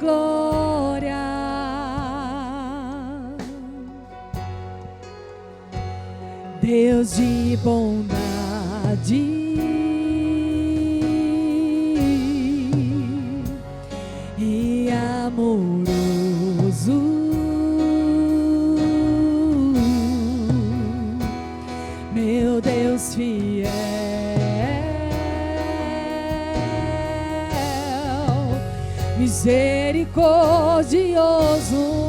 glória. Deus de bondade e amoroso, meu Deus fiel, misericordioso,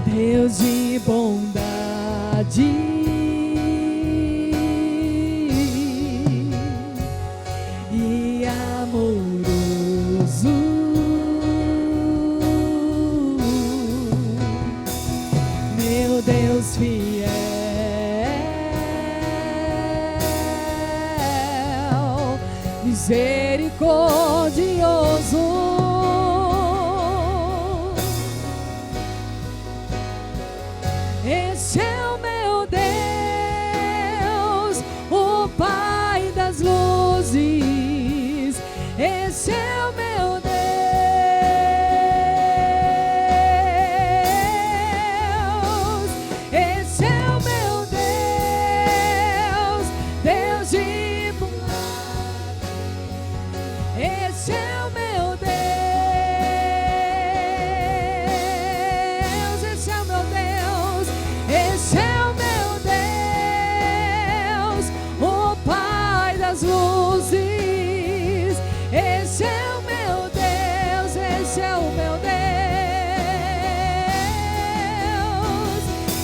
Deus de bondade e amoroso, meu Deus fiel, misericordioso, esse é o meu Deus, o Pai das luzes, esse é o meu Deus, esse é o meu Deus, Deus de bondade, esse é o meu Deus, esse é o meu Deus, esse é o meu Deus, o Pai das luzes, esse é o meu Deus, esse é o meu Deus,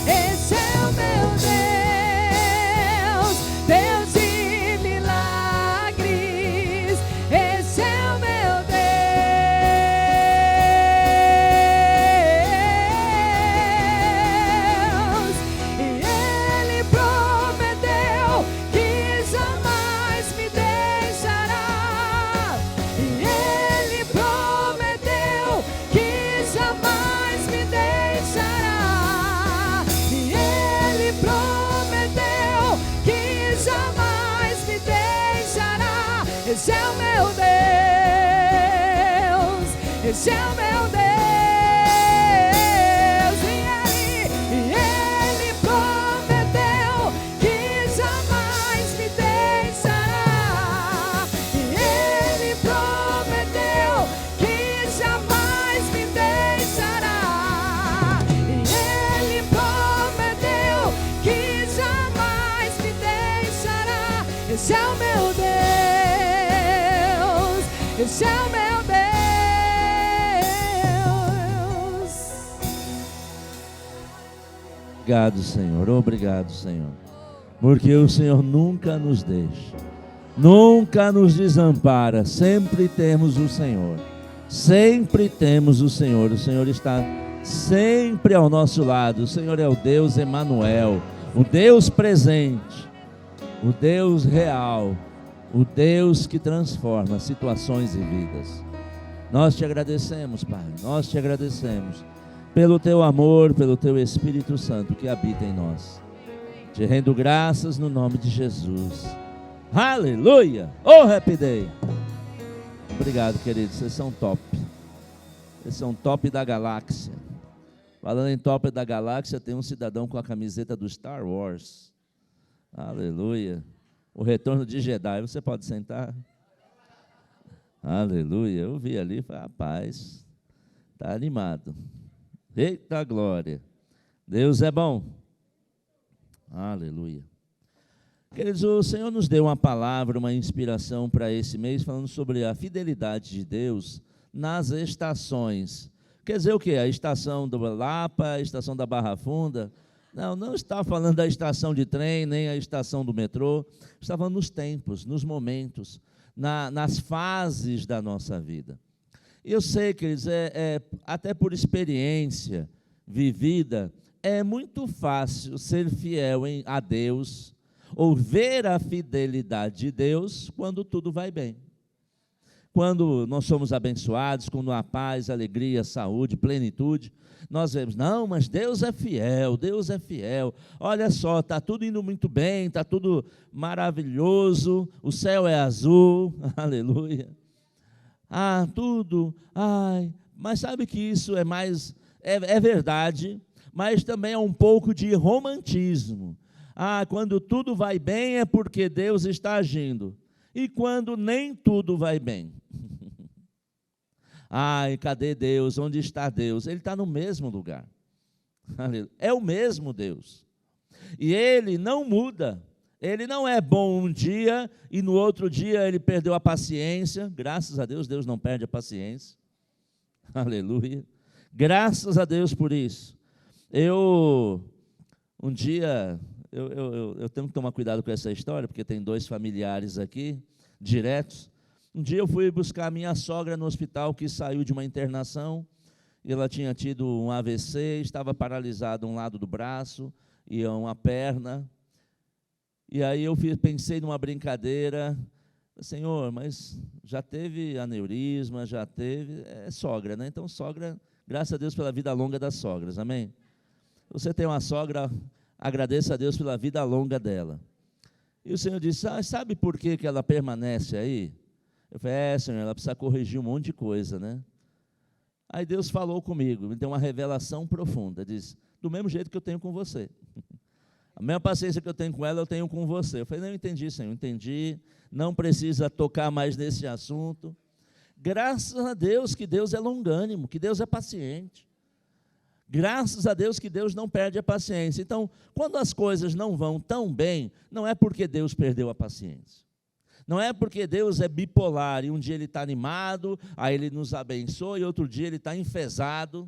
esse é o meu Deus, Deus de milagres, esse é o meu Deus, e Ele prometeu que jamais me deixará, e Ele prometeu que jamais me deixará, e Ele prometeu que jamais me deixará, esse é o meu Deus, esse é o meu Deus, e Ele prometeu que jamais me deixará, e Ele prometeu que jamais me deixará, e Ele prometeu que jamais me deixará, esse é o meu Deus, esse é o meu Deus. Obrigado, Senhor, obrigado, Senhor, porque o Senhor nunca nos deixa, nunca nos desampara, sempre temos o Senhor, sempre temos o Senhor está sempre ao nosso lado, o Senhor é o Deus Emanuel, o Deus presente, o Deus real, o Deus que transforma situações e vidas. Nós te agradecemos, Pai, nós te agradecemos pelo teu amor, pelo teu Espírito Santo que habita em nós. Te rendo graças no nome de Jesus. Aleluia! Oh, Happy Day! Obrigado, queridos, vocês são top. Vocês são top da galáxia. Falando em top da galáxia, tem um cidadão com a camiseta do Star Wars. Aleluia! O retorno de Jedi. Você pode sentar? Aleluia! Eu vi ali, falei, rapaz, está animado. Eita glória! Deus é bom. Aleluia! Queridos, o Senhor nos deu uma palavra, uma inspiração para esse mês, falando sobre a fidelidade de Deus nas estações. Quer dizer o quê? A estação do Lapa, a estação da Barra Funda? Não, não está falando da estação de trem, nem a estação do metrô. Está falando nos tempos, nos momentos, nas fases da nossa vida. E eu sei, queridos, até por experiência vivida, é muito fácil ser fiel a Deus, ou ver a fidelidade de Deus quando tudo vai bem. Quando nós somos abençoados, quando há paz, alegria, saúde, plenitude, nós vemos, não, mas Deus é fiel, Deus é fiel. Olha só, está tudo indo muito bem, está tudo maravilhoso, o céu é azul, aleluia. Tudo, mas sabe que isso é mais, é verdade, mas também é um pouco de romantismo. Quando tudo vai bem é porque Deus está agindo. E quando nem tudo vai bem? Cadê Deus? Onde está Deus? Ele está no mesmo lugar. É o mesmo Deus. E Ele não muda. Ele não é bom um dia e no outro dia Ele perdeu a paciência. Graças a Deus, Deus não perde a paciência. Aleluia. Graças a Deus por isso. Um dia... Eu tenho que tomar cuidado com essa história, porque tem 2 familiares aqui, diretos. Um dia eu fui buscar a minha sogra no hospital, que saiu de uma internação, e ela tinha tido um AVC, estava paralisada um lado do braço e uma perna. E aí eu pensei numa brincadeira, Senhor, mas já teve aneurisma, já teve, sogra, né? Então sogra, graças a Deus pela vida longa das sogras, amém? Você tem uma sogra... Agradeça a Deus pela vida longa dela. E o Senhor disse, sabe por que ela permanece aí? Eu falei, Senhor, ela precisa corrigir um monte de coisa, né? Aí Deus falou comigo, me deu uma revelação profunda, disse, do mesmo jeito que eu tenho com você. A mesma paciência que eu tenho com ela, eu tenho com você. Eu falei, não, entendi, Senhor, entendi, não precisa tocar mais nesse assunto. Graças a Deus que Deus é longânimo, que Deus é paciente. Graças a Deus que Deus não perde a paciência. Então, quando as coisas não vão tão bem, não é porque Deus perdeu a paciência. Não é porque Deus é bipolar e um dia Ele está animado, aí Ele nos abençoa e outro dia Ele está enfesado.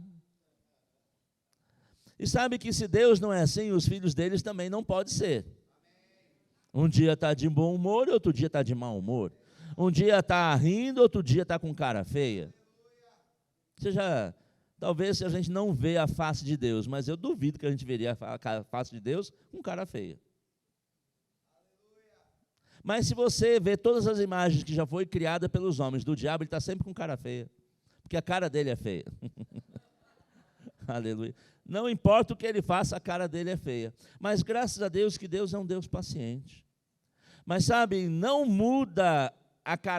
E sabe que se Deus não é assim, os filhos deles também não podem ser. Um dia está de bom humor e outro dia está de mau humor. Um dia está rindo, outro dia está com cara feia. Talvez a gente não vê a face de Deus, mas eu duvido que a gente veria a face de Deus com cara feia. Mas se você vê todas as imagens que já foi criada pelos homens do diabo, ele está sempre com cara feia, porque a cara dele é feia. Aleluia. Não importa o que ele faça, a cara dele é feia. Mas graças a Deus que Deus é um Deus paciente. Mas sabe, não muda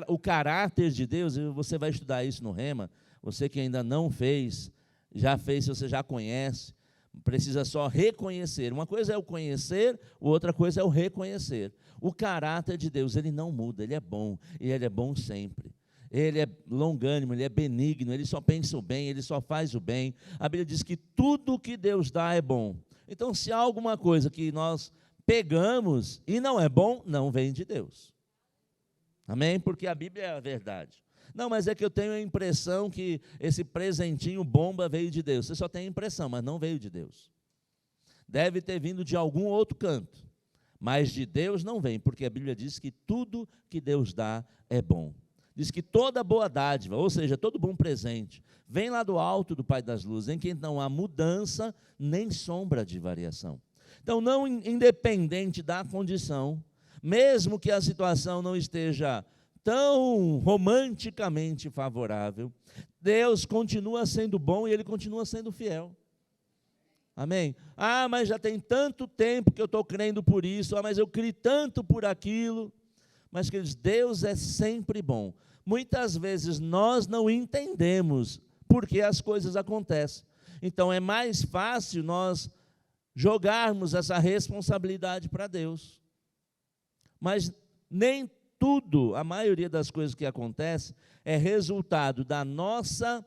o caráter de Deus, e você vai estudar isso no Rema. Você que ainda não fez, já fez, se você já conhece, precisa só reconhecer. Uma coisa é o conhecer, outra coisa é o reconhecer. O caráter de Deus, Ele não muda, Ele é bom, e Ele é bom sempre. Ele é longânimo, Ele é benigno, Ele só pensa o bem, Ele só faz o bem. A Bíblia diz que tudo que Deus dá é bom. Então, se há alguma coisa que nós pegamos e não é bom, não vem de Deus. Amém? Porque a Bíblia é a verdade. Não, mas é que eu tenho a impressão que esse presentinho bomba veio de Deus. Você só tem a impressão, mas não veio de Deus. Deve ter vindo de algum outro canto, mas de Deus não vem, porque a Bíblia diz que tudo que Deus dá é bom. Diz que toda boa dádiva, ou seja, todo bom presente, vem lá do alto do Pai das Luzes, em que não há mudança nem sombra de variação. Então, não independente da condição, mesmo que a situação não esteja tão romanticamente favorável, Deus continua sendo bom e Ele continua sendo fiel. Amém? Mas já tem tanto tempo que eu estou crendo por isso, mas eu criei tanto por aquilo. Mas, queridos, Deus é sempre bom. Muitas vezes nós não entendemos por que as coisas acontecem. Então, é mais fácil nós jogarmos essa responsabilidade para Deus. Mas nem tudo, a maioria das coisas que acontecem, é resultado da nossa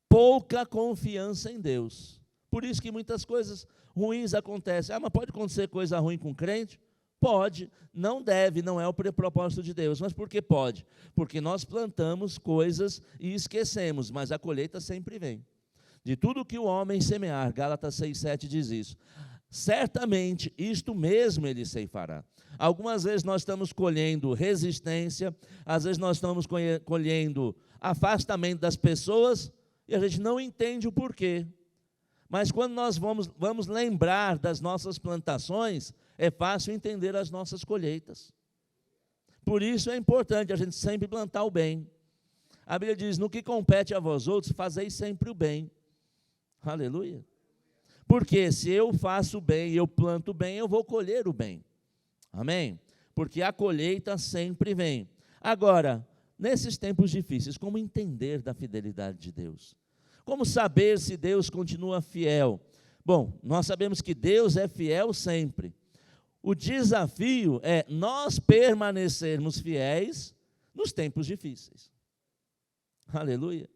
pouca confiança em Deus. Por isso que muitas coisas ruins acontecem. Mas pode acontecer coisa ruim com crente? Pode, não deve, não é o propósito de Deus. Mas por que pode? Porque nós plantamos coisas e esquecemos, mas a colheita sempre vem. De tudo que o homem semear, Gálatas 6,7 diz isso. Certamente, isto mesmo ele ceifará. Algumas vezes nós estamos colhendo resistência, às vezes nós estamos colhendo afastamento das pessoas, e a gente não entende o porquê. Mas quando nós vamos lembrar das nossas plantações, é fácil entender as nossas colheitas. Por isso é importante a gente sempre plantar o bem. A Bíblia diz, no que compete a vós outros, fazeis sempre o bem. Aleluia. Porque se eu faço o bem, eu planto o bem, eu vou colher o bem. Amém? Porque a colheita sempre vem. Agora, nesses tempos difíceis, como entender da fidelidade de Deus? Como saber se Deus continua fiel? Bom, nós sabemos que Deus é fiel sempre. O desafio é nós permanecermos fiéis nos tempos difíceis. Aleluia.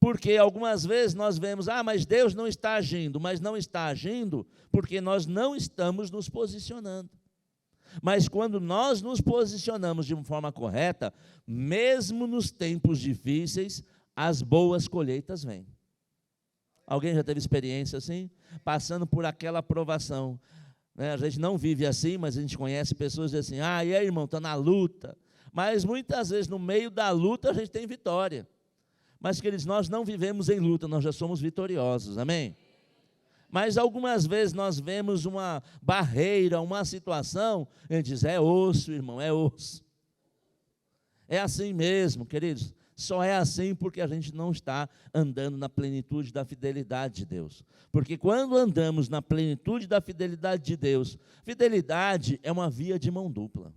Porque algumas vezes nós vemos, mas Deus não está agindo, mas não está agindo porque nós não estamos nos posicionando. Mas quando nós nos posicionamos de uma forma correta, mesmo nos tempos difíceis, as boas colheitas vêm. Alguém já teve experiência assim? Passando por aquela provação. A gente não vive assim, mas a gente conhece pessoas que dizem assim, e aí, irmão, está na luta. Mas muitas vezes no meio da luta a gente tem vitória. Mas, queridos, nós não vivemos em luta, nós já somos vitoriosos, amém? Mas algumas vezes nós vemos uma barreira, uma situação, e a gente diz, é osso, irmão, é osso. É assim mesmo, queridos. Só é assim porque a gente não está andando na plenitude da fidelidade de Deus. Porque quando andamos na plenitude da fidelidade de Deus, fidelidade é uma via de mão dupla.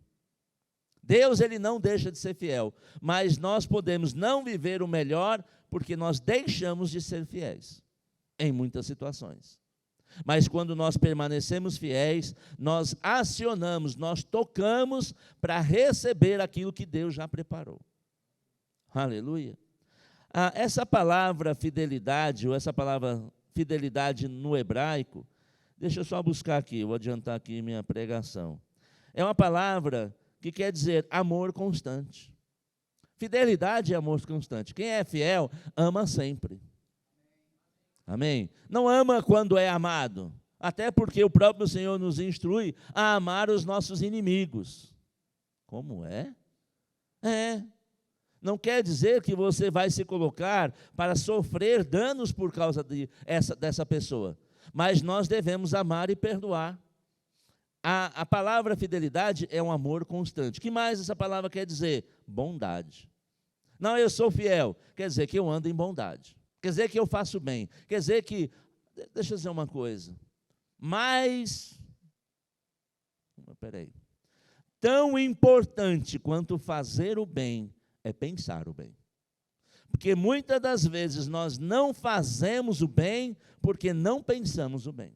Deus, ele não deixa de ser fiel, mas nós podemos não viver o melhor porque nós deixamos de ser fiéis, em muitas situações. Mas quando nós permanecemos fiéis, nós acionamos, nós tocamos para receber aquilo que Deus já preparou. Aleluia. Essa palavra fidelidade, ou essa palavra fidelidade no hebraico, deixa eu só buscar aqui, eu vou adiantar aqui minha pregação. É uma palavra que quer dizer amor constante. Fidelidade é amor constante. Quem é fiel, ama sempre. Amém? Não ama quando é amado, até porque o próprio Senhor nos instrui a amar os nossos inimigos. Como é? Não quer dizer que você vai se colocar para sofrer danos por causa dessa pessoa, mas nós devemos amar e perdoar. A palavra fidelidade é um amor constante. O que mais essa palavra quer dizer? Bondade. Não, eu sou fiel, quer dizer que eu ando em bondade. Quer dizer que eu faço bem. Quer dizer que, deixa eu dizer uma coisa, tão importante quanto fazer o bem é pensar o bem. Porque muitas das vezes nós não fazemos o bem porque não pensamos o bem.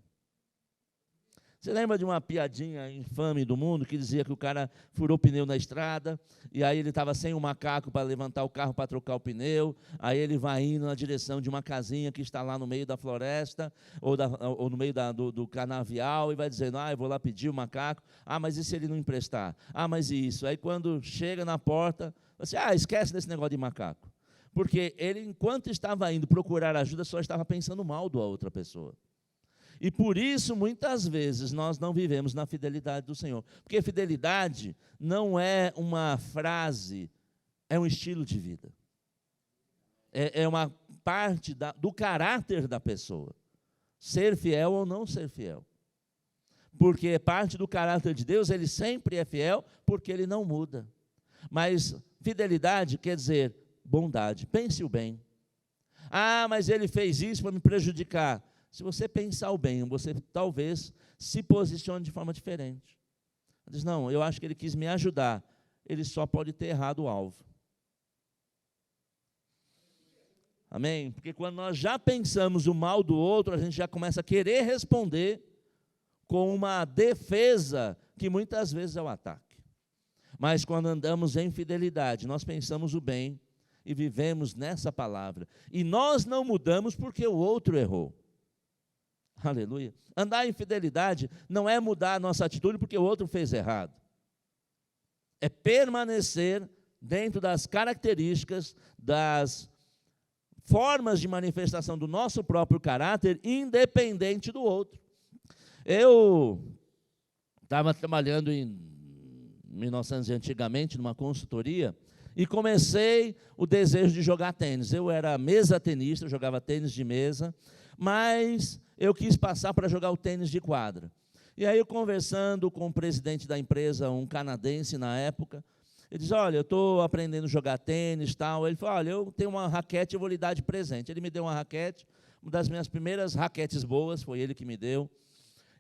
Você lembra de uma piadinha infame do mundo que dizia que o cara furou o pneu na estrada e aí ele estava sem o macaco para levantar o carro para trocar o pneu, aí ele vai indo na direção de uma casinha que está lá no meio da floresta ou no meio do canavial e vai dizendo, eu vou lá pedir o macaco, mas e se ele não emprestar? Mas e isso? Aí quando chega na porta, você, esquece desse negócio de macaco. Porque ele, enquanto estava indo procurar ajuda, só estava pensando mal da outra pessoa. E por isso, muitas vezes, nós não vivemos na fidelidade do Senhor. Porque fidelidade não é uma frase, é um estilo de vida. É uma parte do caráter da pessoa. Ser fiel ou não ser fiel. Porque parte do caráter de Deus, ele sempre é fiel, porque ele não muda. Mas fidelidade quer dizer bondade. Pense o bem. Mas ele fez isso para me prejudicar. Se você pensar o bem, você talvez se posicione de forma diferente. Diz, não, eu acho que ele quis me ajudar. Ele só pode ter errado o alvo. Amém? Porque quando nós já pensamos o mal do outro, a gente já começa a querer responder com uma defesa que muitas vezes é o ataque. Mas quando andamos em fidelidade, nós pensamos o bem e vivemos nessa palavra. E nós não mudamos porque o outro errou. Aleluia. Andar em fidelidade não é mudar a nossa atitude porque o outro fez errado. É permanecer dentro das características, das formas de manifestação do nosso próprio caráter, independente do outro. Eu estava trabalhando em 1900 antigamente, numa consultoria, e comecei o desejo de jogar tênis. Eu era mesa tenista, eu jogava tênis de mesa, mas eu quis passar para jogar o tênis de quadra. E aí, eu conversando com o presidente da empresa, um canadense na época, Ele diz, olha, eu estou aprendendo a jogar tênis e tal. Ele falou, olha, eu tenho uma raquete, eu vou lhe dar de presente. Ele me deu uma raquete, uma das minhas primeiras raquetes boas, foi ele que me deu.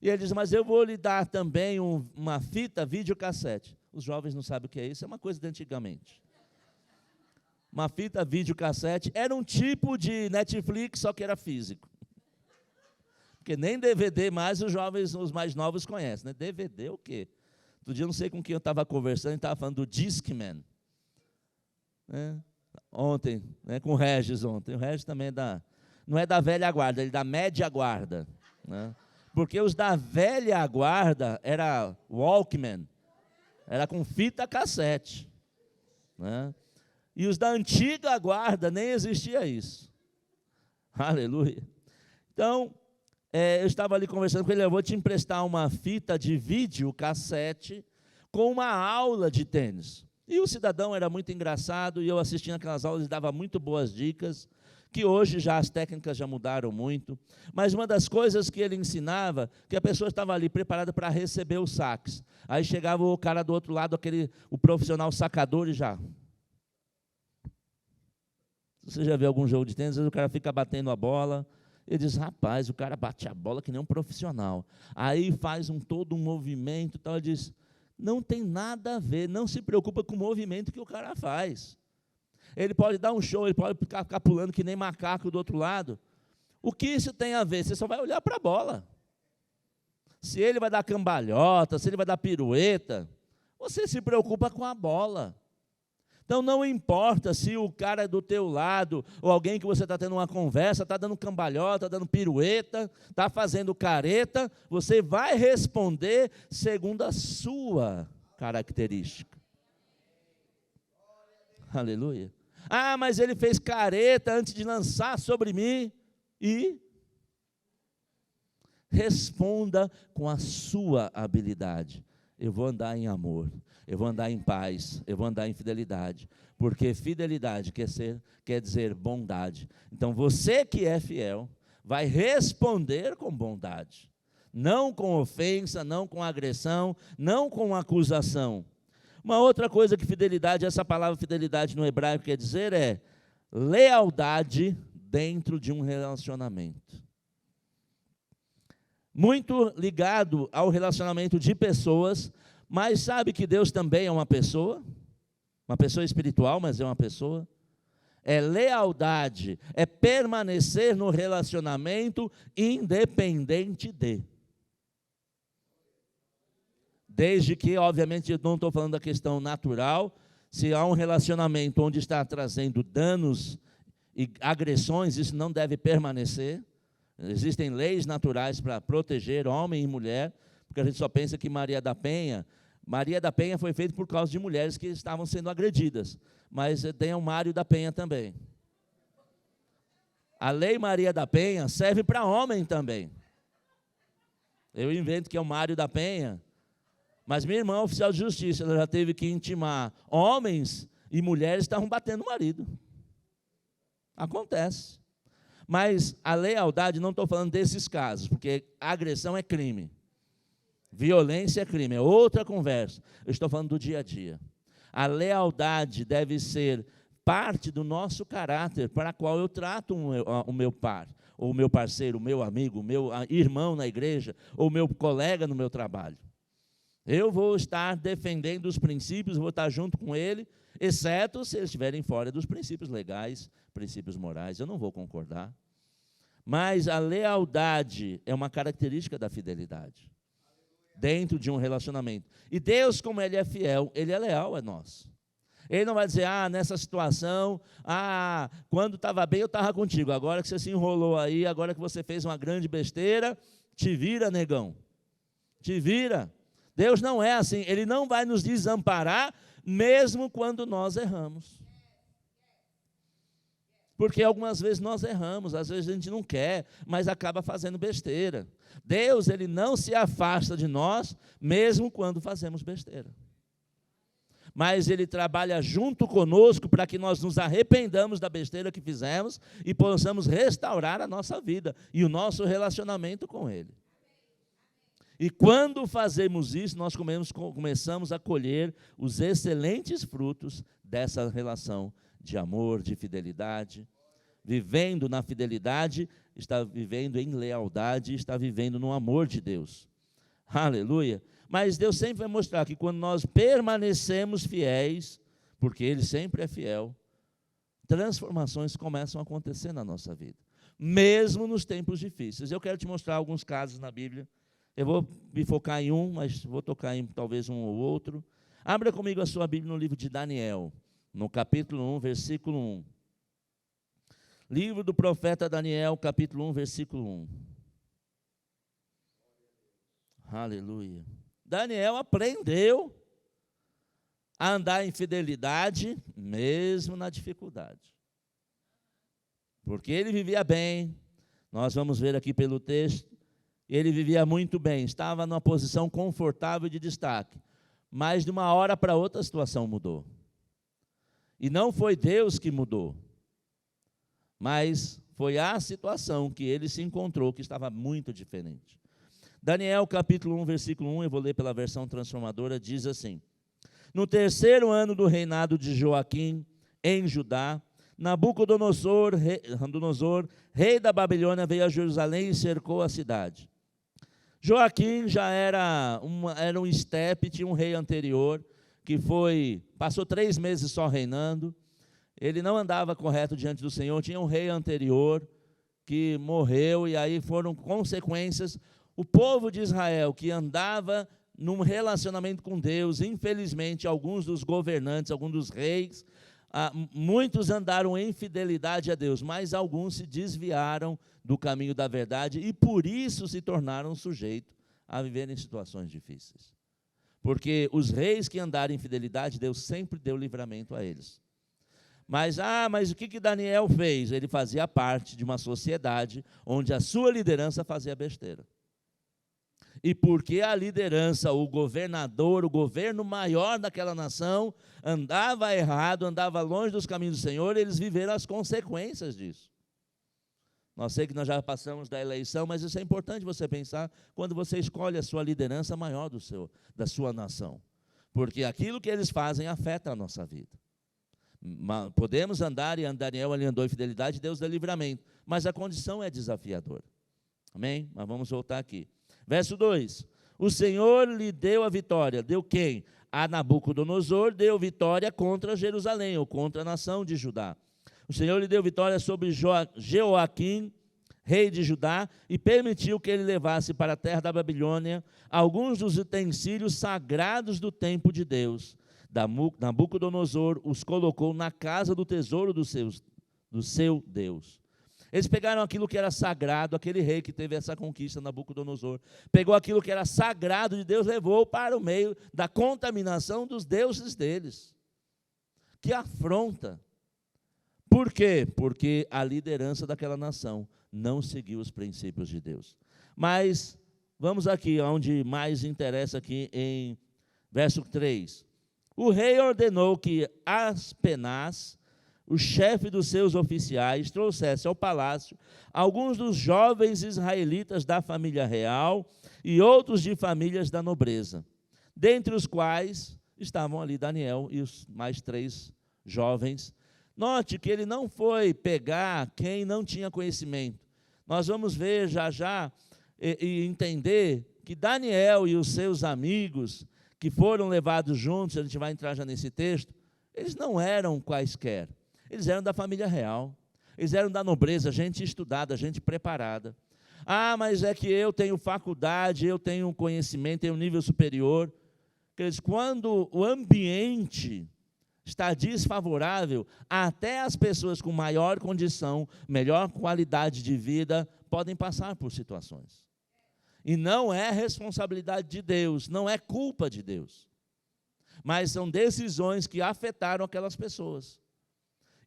E ele diz, mas eu vou lhe dar também uma fita videocassete. Os jovens não sabem o que é isso, é uma coisa de antigamente. Uma fita videocassete era um tipo de Netflix, só que era físico. Porque nem DVD mais os jovens, os mais novos conhecem, né? DVD o quê? Outro dia eu não sei com quem eu estava conversando, ele estava falando do Discman. Né? Ontem, né, com o Regis ontem. O Regis também não é da velha guarda, ele é da média guarda. Né? Porque os da velha guarda era Walkman, era com fita cassete. Né? E os da antiga guarda nem existia isso. Aleluia. Então, eu estava ali conversando com ele, eu vou te emprestar uma fita de vídeo cassete com uma aula de tênis. E o cidadão era muito engraçado, e eu assistindo aquelas aulas, ele dava muito boas dicas, que hoje já as técnicas já mudaram muito, mas uma das coisas que ele ensinava, que a pessoa estava ali preparada para receber os saques. Aí chegava o cara do outro lado, o profissional sacador, e já... Você já viu algum jogo de tênis, às vezes o cara fica batendo a bola, ele diz, rapaz, o cara bate a bola que nem um profissional. Aí faz todo um movimento e tal, ele diz, não tem nada a ver, não se preocupa com o movimento que o cara faz. Ele pode dar um show, ele pode ficar pulando que nem macaco do outro lado. O que isso tem a ver? Você só vai olhar para a bola. Se ele vai dar cambalhota, se ele vai dar pirueta, você se preocupa com a bola. Então, não importa se o cara é do teu lado, ou alguém que você está tendo uma conversa, está dando cambalhota, está dando pirueta, está fazendo careta, você vai responder segundo a sua característica. Aleluia. Ah, mas ele fez careta antes de lançar sobre mim. E responda com a sua habilidade. Eu vou andar em amor, eu vou andar em paz, eu vou andar em fidelidade, porque fidelidade quer dizer bondade. Então, você que é fiel, vai responder com bondade, não com ofensa, não com agressão, não com acusação. Uma outra coisa que fidelidade, essa palavra fidelidade no hebraico quer dizer é lealdade dentro de um relacionamento. Muito ligado ao relacionamento de pessoas, mas sabe que Deus também é uma pessoa espiritual, mas é uma pessoa. É lealdade, é permanecer no relacionamento independente de. Desde que, obviamente, eu não estou falando da questão natural, se há um relacionamento onde está trazendo danos e agressões, isso não deve permanecer. Existem leis naturais para proteger homem e mulher, porque a gente só pensa que Maria da Penha foi feita por causa de mulheres que estavam sendo agredidas, mas tem o Mário da Penha também. A lei Maria da Penha serve para homem também. Eu invento que é o Mário da Penha, mas minha irmã, oficial de justiça, ela já teve que intimar homens e mulheres que estavam batendo o marido. Acontece. Mas a lealdade, não estou falando desses casos, porque agressão é crime. Violência é crime, é outra conversa. Eu estou falando do dia a dia. A lealdade deve ser parte do nosso caráter, para a qual eu trato o meu par, ou o meu parceiro, o meu amigo, o meu irmão na igreja, ou o meu colega no meu trabalho. Eu vou estar defendendo os princípios, vou estar junto com ele, exceto se eles estiverem fora dos princípios legais, princípios morais, eu não vou concordar. Mas a lealdade é uma característica da fidelidade, dentro de um relacionamento. E Deus, como Ele é fiel, Ele é leal a nós. Ele não vai dizer, nessa situação, quando estava bem eu estava contigo, agora que você se enrolou aí, agora que você fez uma grande besteira, te vira, negão, te vira. Deus não é assim, Ele não vai nos desamparar, mesmo quando nós erramos. Porque algumas vezes nós erramos, às vezes a gente não quer, mas acaba fazendo besteira. Deus, Ele não se afasta de nós, mesmo quando fazemos besteira. Mas Ele trabalha junto conosco para que nós nos arrependamos da besteira que fizemos e possamos restaurar a nossa vida e o nosso relacionamento com Ele. E quando fazemos isso, nós começamos a colher os excelentes frutos dessa relação de amor, de fidelidade. Vivendo na fidelidade, está vivendo em lealdade, está vivendo no amor de Deus. Aleluia! Mas Deus sempre vai mostrar que quando nós permanecemos fiéis, porque Ele sempre é fiel, transformações começam a acontecer na nossa vida, mesmo nos tempos difíceis. Eu quero te mostrar alguns casos na Bíblia. Eu vou me focar em um, mas vou tocar em talvez um ou outro. Abra comigo a sua Bíblia no livro de Daniel, no capítulo 1, versículo 1. Livro do profeta Daniel, capítulo 1, versículo 1. Aleluia. Daniel aprendeu a andar em fidelidade, mesmo na dificuldade. Porque ele vivia bem, nós vamos ver aqui pelo texto, ele vivia muito bem, estava numa posição confortável de destaque, mas de uma hora para outra a situação mudou. E não foi Deus que mudou, mas foi a situação que ele se encontrou que estava muito diferente. Daniel capítulo 1, versículo 1, eu vou ler pela versão transformadora, diz assim: no terceiro ano do reinado de Joaquim, em Judá, Nabucodonosor, rei da Babilônia, veio a Jerusalém e cercou a cidade. Joaquim já era um estepe, tinha um rei anterior, que passou 3 meses só reinando. Ele não andava correto diante do Senhor, tinha um rei anterior que morreu, e aí foram consequências. O povo de Israel, que andava num relacionamento com Deus, infelizmente, alguns dos governantes, alguns dos reis, muitos andaram em fidelidade a Deus, mas alguns se desviaram do caminho da verdade e por isso se tornaram sujeitos a viver em situações difíceis. Porque os reis que andaram em fidelidade, Deus sempre deu livramento a eles. Mas o que Daniel fez? Ele fazia parte de uma sociedade onde a sua liderança fazia besteira. E porque a liderança, o governador, o governo maior daquela nação, andava errado, andava longe dos caminhos do Senhor, eles viveram as consequências disso. Nós sei que nós já passamos da eleição, mas isso é importante você pensar quando você escolhe a sua liderança maior da sua nação. Porque aquilo que eles fazem afeta a nossa vida. Podemos andar, e Daniel andou em fidelidade, Deus dá livramento, mas a condição é desafiadora. Amém? Mas vamos voltar aqui. Verso 2, o Senhor lhe deu a vitória. Deu quem? A Nabucodonosor deu vitória contra Jerusalém, ou contra a nação de Judá. O Senhor lhe deu vitória sobre Joaquim, rei de Judá, e permitiu que ele levasse para a terra da Babilônia alguns dos utensílios sagrados do templo de Deus. Nabucodonosor os colocou na casa do tesouro do seu Deus. Eles pegaram aquilo que era sagrado, aquele rei que teve essa conquista, Nabucodonosor, pegou aquilo que era sagrado de Deus, levou para o meio da contaminação dos deuses deles. Que afronta! Por quê? Porque a liderança daquela nação não seguiu os princípios de Deus. Mas, vamos aqui, onde mais interessa aqui em verso 3. O rei ordenou que Aspenaz, o chefe dos seus oficiais, trouxesse ao palácio alguns dos jovens israelitas da família real e outros de famílias da nobreza, dentre os quais estavam ali Daniel e os mais 3 jovens. Note que ele não foi pegar quem não tinha conhecimento. Nós vamos ver já e entender que Daniel e os seus amigos, que foram levados juntos, a gente vai entrar já nesse texto, eles não eram quaisquer. Eles eram da família real, eles eram da nobreza, gente estudada, gente preparada. Mas é que eu tenho faculdade, eu tenho conhecimento, tenho um nível superior. Quando o ambiente está desfavorável, até as pessoas com maior condição, melhor qualidade de vida, podem passar por situações. E não é responsabilidade de Deus, não é culpa de Deus. Mas são decisões que afetaram aquelas pessoas.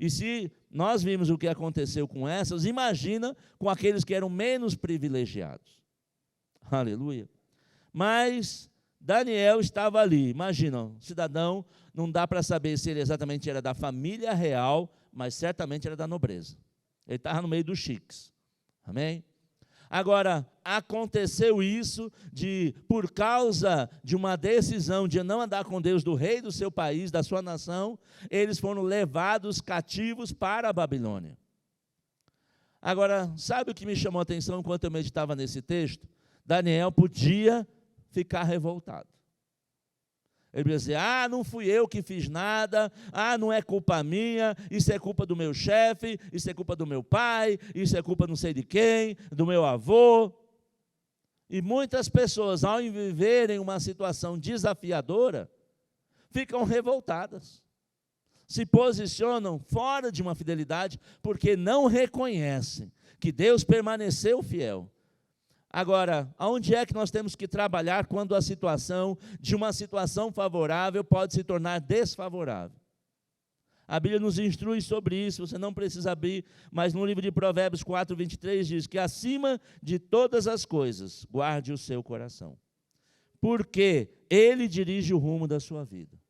E se nós vimos o que aconteceu com essas, imagina com aqueles que eram menos privilegiados. Aleluia. Mas Daniel estava ali, imagina, cidadão, não dá para saber se ele exatamente era da família real, mas certamente era da nobreza. Ele estava no meio dos chiques. Amém? Agora, aconteceu isso por causa de uma decisão de não andar com Deus do rei do seu país, da sua nação, eles foram levados cativos para a Babilônia. Agora, sabe o que me chamou a atenção enquanto eu meditava nesse texto? Daniel podia ficar revoltado. Ele podia dizer, não fui eu que fiz nada, não é culpa minha, isso é culpa do meu chefe, isso é culpa do meu pai, isso é culpa não sei de quem, do meu avô. E muitas pessoas, ao viverem uma situação desafiadora, ficam revoltadas. Se posicionam fora de uma fidelidade, porque não reconhecem que Deus permaneceu fiel. Agora, aonde é que nós temos que trabalhar quando a situação de uma situação favorável pode se tornar desfavorável? A Bíblia nos instrui sobre isso, você não precisa abrir, mas no livro de Provérbios 4:23 diz que acima de todas as coisas, guarde o seu coração, porque ele dirige o rumo da sua vida.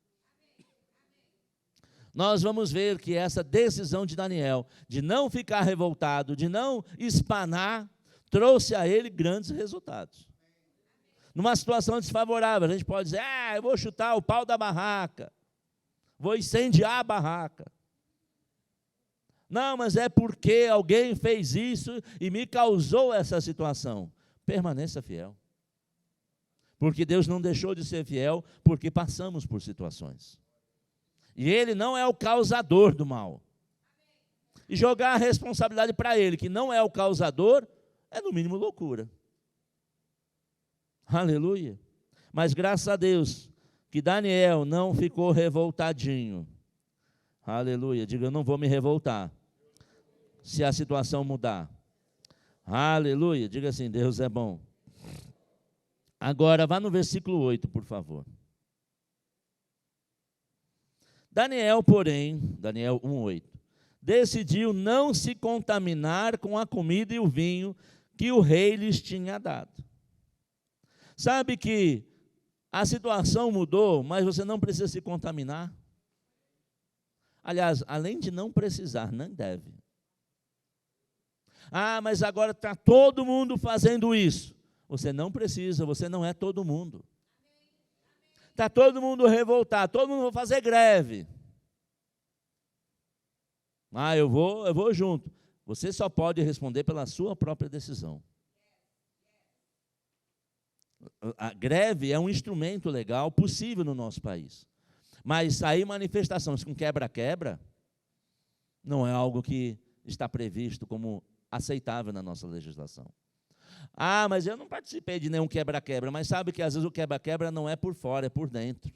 Nós vamos ver que essa decisão de Daniel, de não ficar revoltado, de não espanar, trouxe a ele grandes resultados. Numa situação desfavorável, a gente pode dizer, eu vou chutar o pau da barraca, vou incendiar a barraca. Não, mas é porque alguém fez isso e me causou essa situação. Permaneça fiel. Porque Deus não deixou de ser fiel, porque passamos por situações. E Ele não é o causador do mal. E jogar a responsabilidade para Ele, que não é o causador, é no mínimo loucura. Aleluia. Mas graças a Deus, que Daniel não ficou revoltadinho. Aleluia. Diga, eu não vou me revoltar se a situação mudar. Aleluia. Diga assim, Deus é bom. Agora, vá no versículo 8, por favor. Daniel, porém, Daniel 1:8, decidiu não se contaminar com a comida e o vinho que o rei lhes tinha dado. Sabe que a situação mudou, mas você não precisa se contaminar. Aliás, além de não precisar, nem deve. Mas agora está todo mundo fazendo isso. Você não precisa, você não é todo mundo. Está todo mundo revoltado, todo mundo vai fazer greve. Eu vou junto. Você só pode responder pela sua própria decisão. A greve é um instrumento legal possível no nosso país. Mas sair manifestações com quebra-quebra não é algo que está previsto como aceitável na nossa legislação. Mas eu não participei de nenhum quebra-quebra, mas sabe que às vezes o quebra-quebra não é por fora, é por dentro.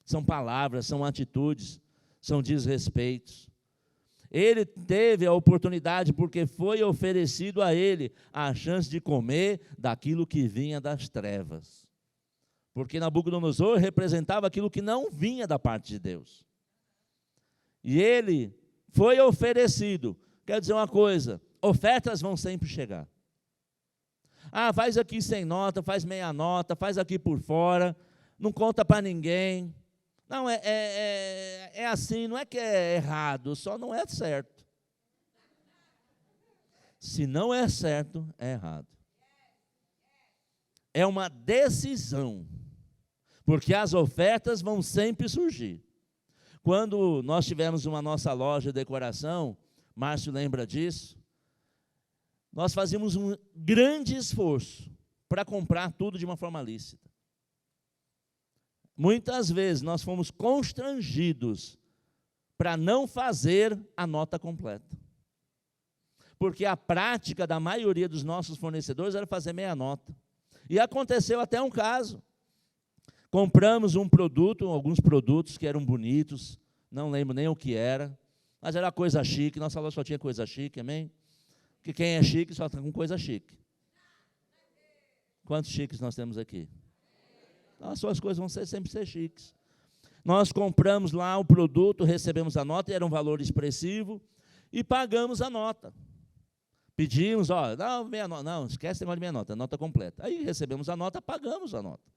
São palavras, são atitudes, são desrespeitos. Ele teve a oportunidade porque foi oferecido a ele a chance de comer daquilo que vinha das trevas. Porque Nabucodonosor representava aquilo que não vinha da parte de Deus. E ele foi oferecido. Quero dizer uma coisa, ofertas vão sempre chegar. Faz aqui sem nota, faz meia nota, faz aqui por fora, não conta para ninguém. Não, é assim, não é que é errado, só não é certo. Se não é certo, é errado. É uma decisão, porque as ofertas vão sempre surgir. Quando nós tivemos uma nossa loja de decoração, Márcio lembra disso, nós fazíamos um grande esforço para comprar tudo de uma forma lícita. Muitas vezes nós fomos constrangidos para não fazer a nota completa. Porque a prática da maioria dos nossos fornecedores era fazer meia nota. E aconteceu até um caso. Compramos um produto, alguns produtos que eram bonitos, não lembro nem o que era, mas era coisa chique, nossa loja só tinha coisa chique, amém? Porque quem é chique só está com coisa chique. Quantos chiques nós temos aqui? As suas coisas vão sempre ser chiques. Nós compramos lá o produto, recebemos a nota, e era um valor expressivo, e pagamos a nota. Pedimos, meia nota, não, esquece de meia nota, a nota completa. Aí recebemos a nota, pagamos a nota.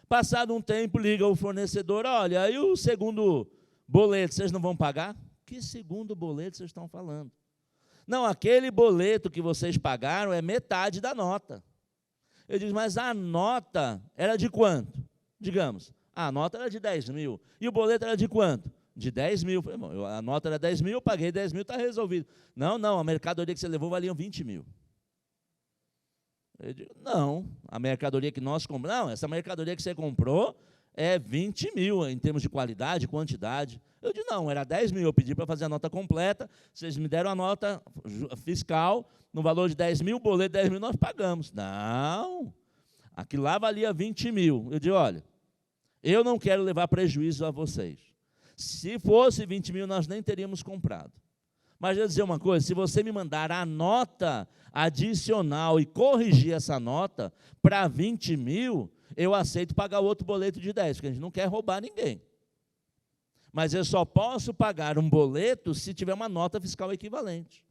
Passado um tempo, liga o fornecedor, olha, aí o segundo boleto, vocês não vão pagar? Que segundo boleto vocês estão falando? Não, aquele boleto que vocês pagaram é metade da nota. Eu digo, mas a nota era de quanto? Digamos, a nota era de 10 mil. E o boleto era de quanto? De 10 mil. Falei, bom, a nota era 10 mil, eu paguei 10 mil, está resolvido. Não, a mercadoria que você levou valia 20 mil. Eu digo, não, a mercadoria que nós compramos, não, essa mercadoria que você comprou é 20 mil em termos de qualidade, quantidade. Eu digo, não, era 10 mil, eu pedi para fazer a nota completa, vocês me deram a nota fiscal, no valor de 10 mil, o boleto de 10 mil nós pagamos. Não, aquilo lá valia 20 mil. Eu digo, olha, eu não quero levar prejuízo a vocês. Se fosse 20 mil, nós nem teríamos comprado. Mas eu vou dizer uma coisa, se você me mandar a nota adicional e corrigir essa nota para 20 mil, eu aceito pagar outro boleto de 10, porque a gente não quer roubar ninguém. Mas eu só posso pagar um boleto se tiver uma nota fiscal equivalente.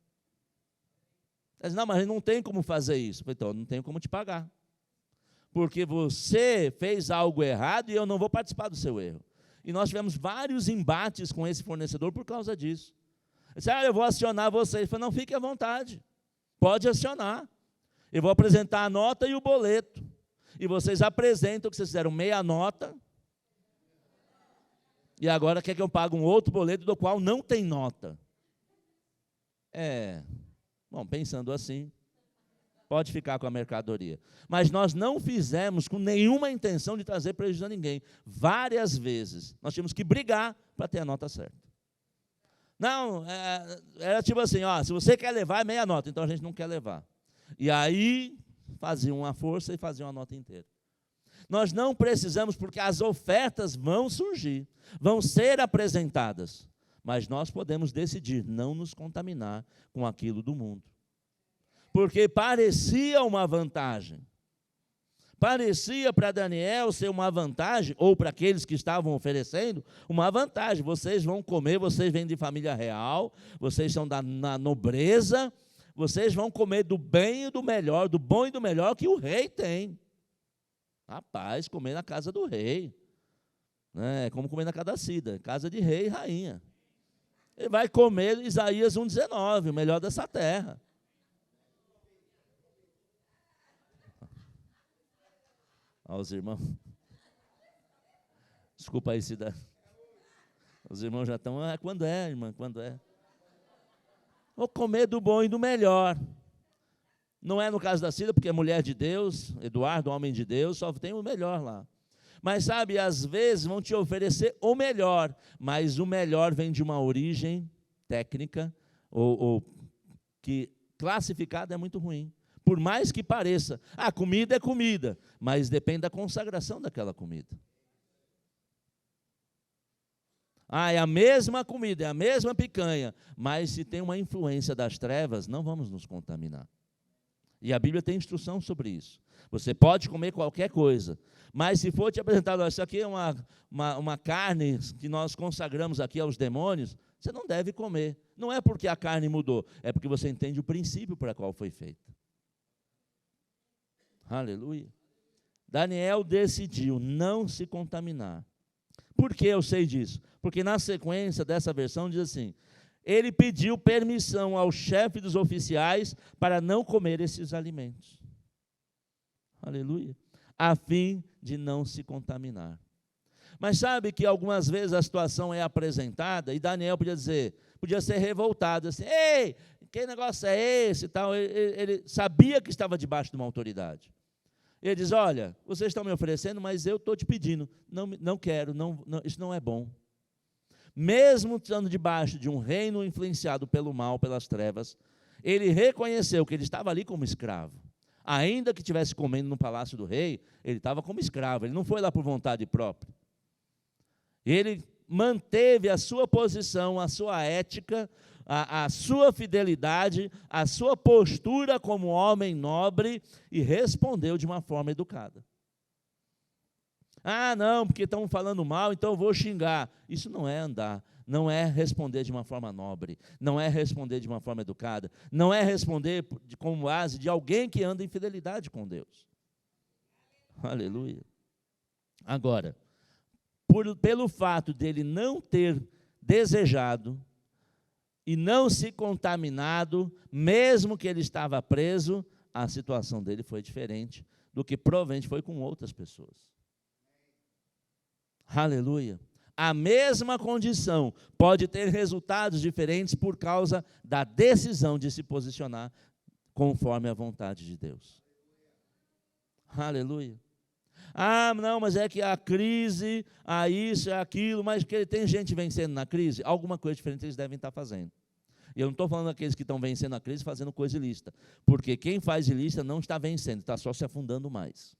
Mas não, mas não tem como fazer isso. Então, não tenho como te pagar. Porque você fez algo errado e eu não vou participar do seu erro. E nós tivemos vários embates com esse fornecedor por causa disso. Eu disse, eu vou acionar vocês. Ele falou, não, fique à vontade. Pode acionar. Eu vou apresentar a nota e o boleto. E vocês apresentam que vocês fizeram meia nota. E agora quer que eu pague um outro boleto do qual não tem nota. Bom, pensando assim, pode ficar com a mercadoria. Mas nós não fizemos com nenhuma intenção de trazer prejuízo a ninguém. Várias vezes. Nós tínhamos que brigar para ter a nota certa. Não, era tipo assim, se você quer levar, é meia nota, então a gente não quer levar. E aí, faziam uma força e faziam a nota inteira. Nós não precisamos, porque as ofertas vão surgir, vão ser apresentadas, mas nós podemos decidir não nos contaminar com aquilo do mundo. Porque parecia uma vantagem. Parecia para Daniel ser uma vantagem, ou para aqueles que estavam oferecendo, uma vantagem. Vocês vão comer, vocês vêm de família real, vocês são da nobreza, vocês vão comer do bem e do melhor, do bom e do melhor que o rei tem. Rapaz, comer na casa do rei. É como comer na casa da Cida, casa de rei e rainha. Ele vai comer Isaías 1,19, o melhor dessa terra. Olha os irmãos. Desculpa aí, Cida. Os irmãos já estão, quando é, irmã, quando é? Vou comer do bom e do melhor. Não é no caso da Cida, porque é mulher de Deus, Eduardo, homem de Deus, só tem o melhor lá. Mas sabe, às vezes vão te oferecer o melhor, mas o melhor vem de uma origem técnica, ou que classificada é muito ruim. Por mais que pareça, comida é comida, mas depende da consagração daquela comida. É a mesma comida, é a mesma picanha, mas se tem uma influência das trevas, não vamos nos contaminar. E a Bíblia tem instrução sobre isso. Você pode comer qualquer coisa, mas se for te apresentado, isso aqui é uma carne que nós consagramos aqui aos demônios, você não deve comer. Não é porque a carne mudou, é porque você entende o princípio para qual foi feita. Aleluia. Daniel decidiu não se contaminar. Por que eu sei disso? Porque na sequência dessa versão diz assim, ele pediu permissão ao chefe dos oficiais para não comer esses alimentos. Aleluia. A fim de não se contaminar. Mas sabe que algumas vezes a situação é apresentada e Daniel podia ser revoltado, assim, ei, que negócio é esse? Tal. Ele sabia que estava debaixo de uma autoridade. Ele diz, olha, vocês estão me oferecendo, mas eu estou te pedindo, não quero, isso não é bom. Mesmo estando debaixo de um reino influenciado pelo mal, pelas trevas, ele reconheceu que ele estava ali como escravo. Ainda que estivesse comendo no palácio do rei, ele estava como escravo, ele não foi lá por vontade própria. Ele manteve a sua posição, a sua ética, a sua fidelidade, a sua postura como homem nobre e respondeu de uma forma educada. Não, porque estão falando mal, então eu vou xingar. Isso não é andar, não é responder de uma forma nobre, não é responder de uma forma educada, não é responder com base de alguém que anda em fidelidade com Deus. Aleluia. Agora, pelo fato dele não ter desejado, e não se contaminado, mesmo que ele estava preso, a situação dele foi diferente do que provavelmente foi com outras pessoas. Aleluia. A mesma condição pode ter resultados diferentes por causa da decisão de se posicionar conforme a vontade de Deus. Aleluia. Ah, não, mas é que a crise, isso, aquilo, mas que tem gente vencendo na crise, alguma coisa diferente eles devem estar fazendo. E eu não estou falando daqueles que estão vencendo a crise fazendo coisa ilícita, porque quem faz ilícita não está vencendo, está só se afundando mais.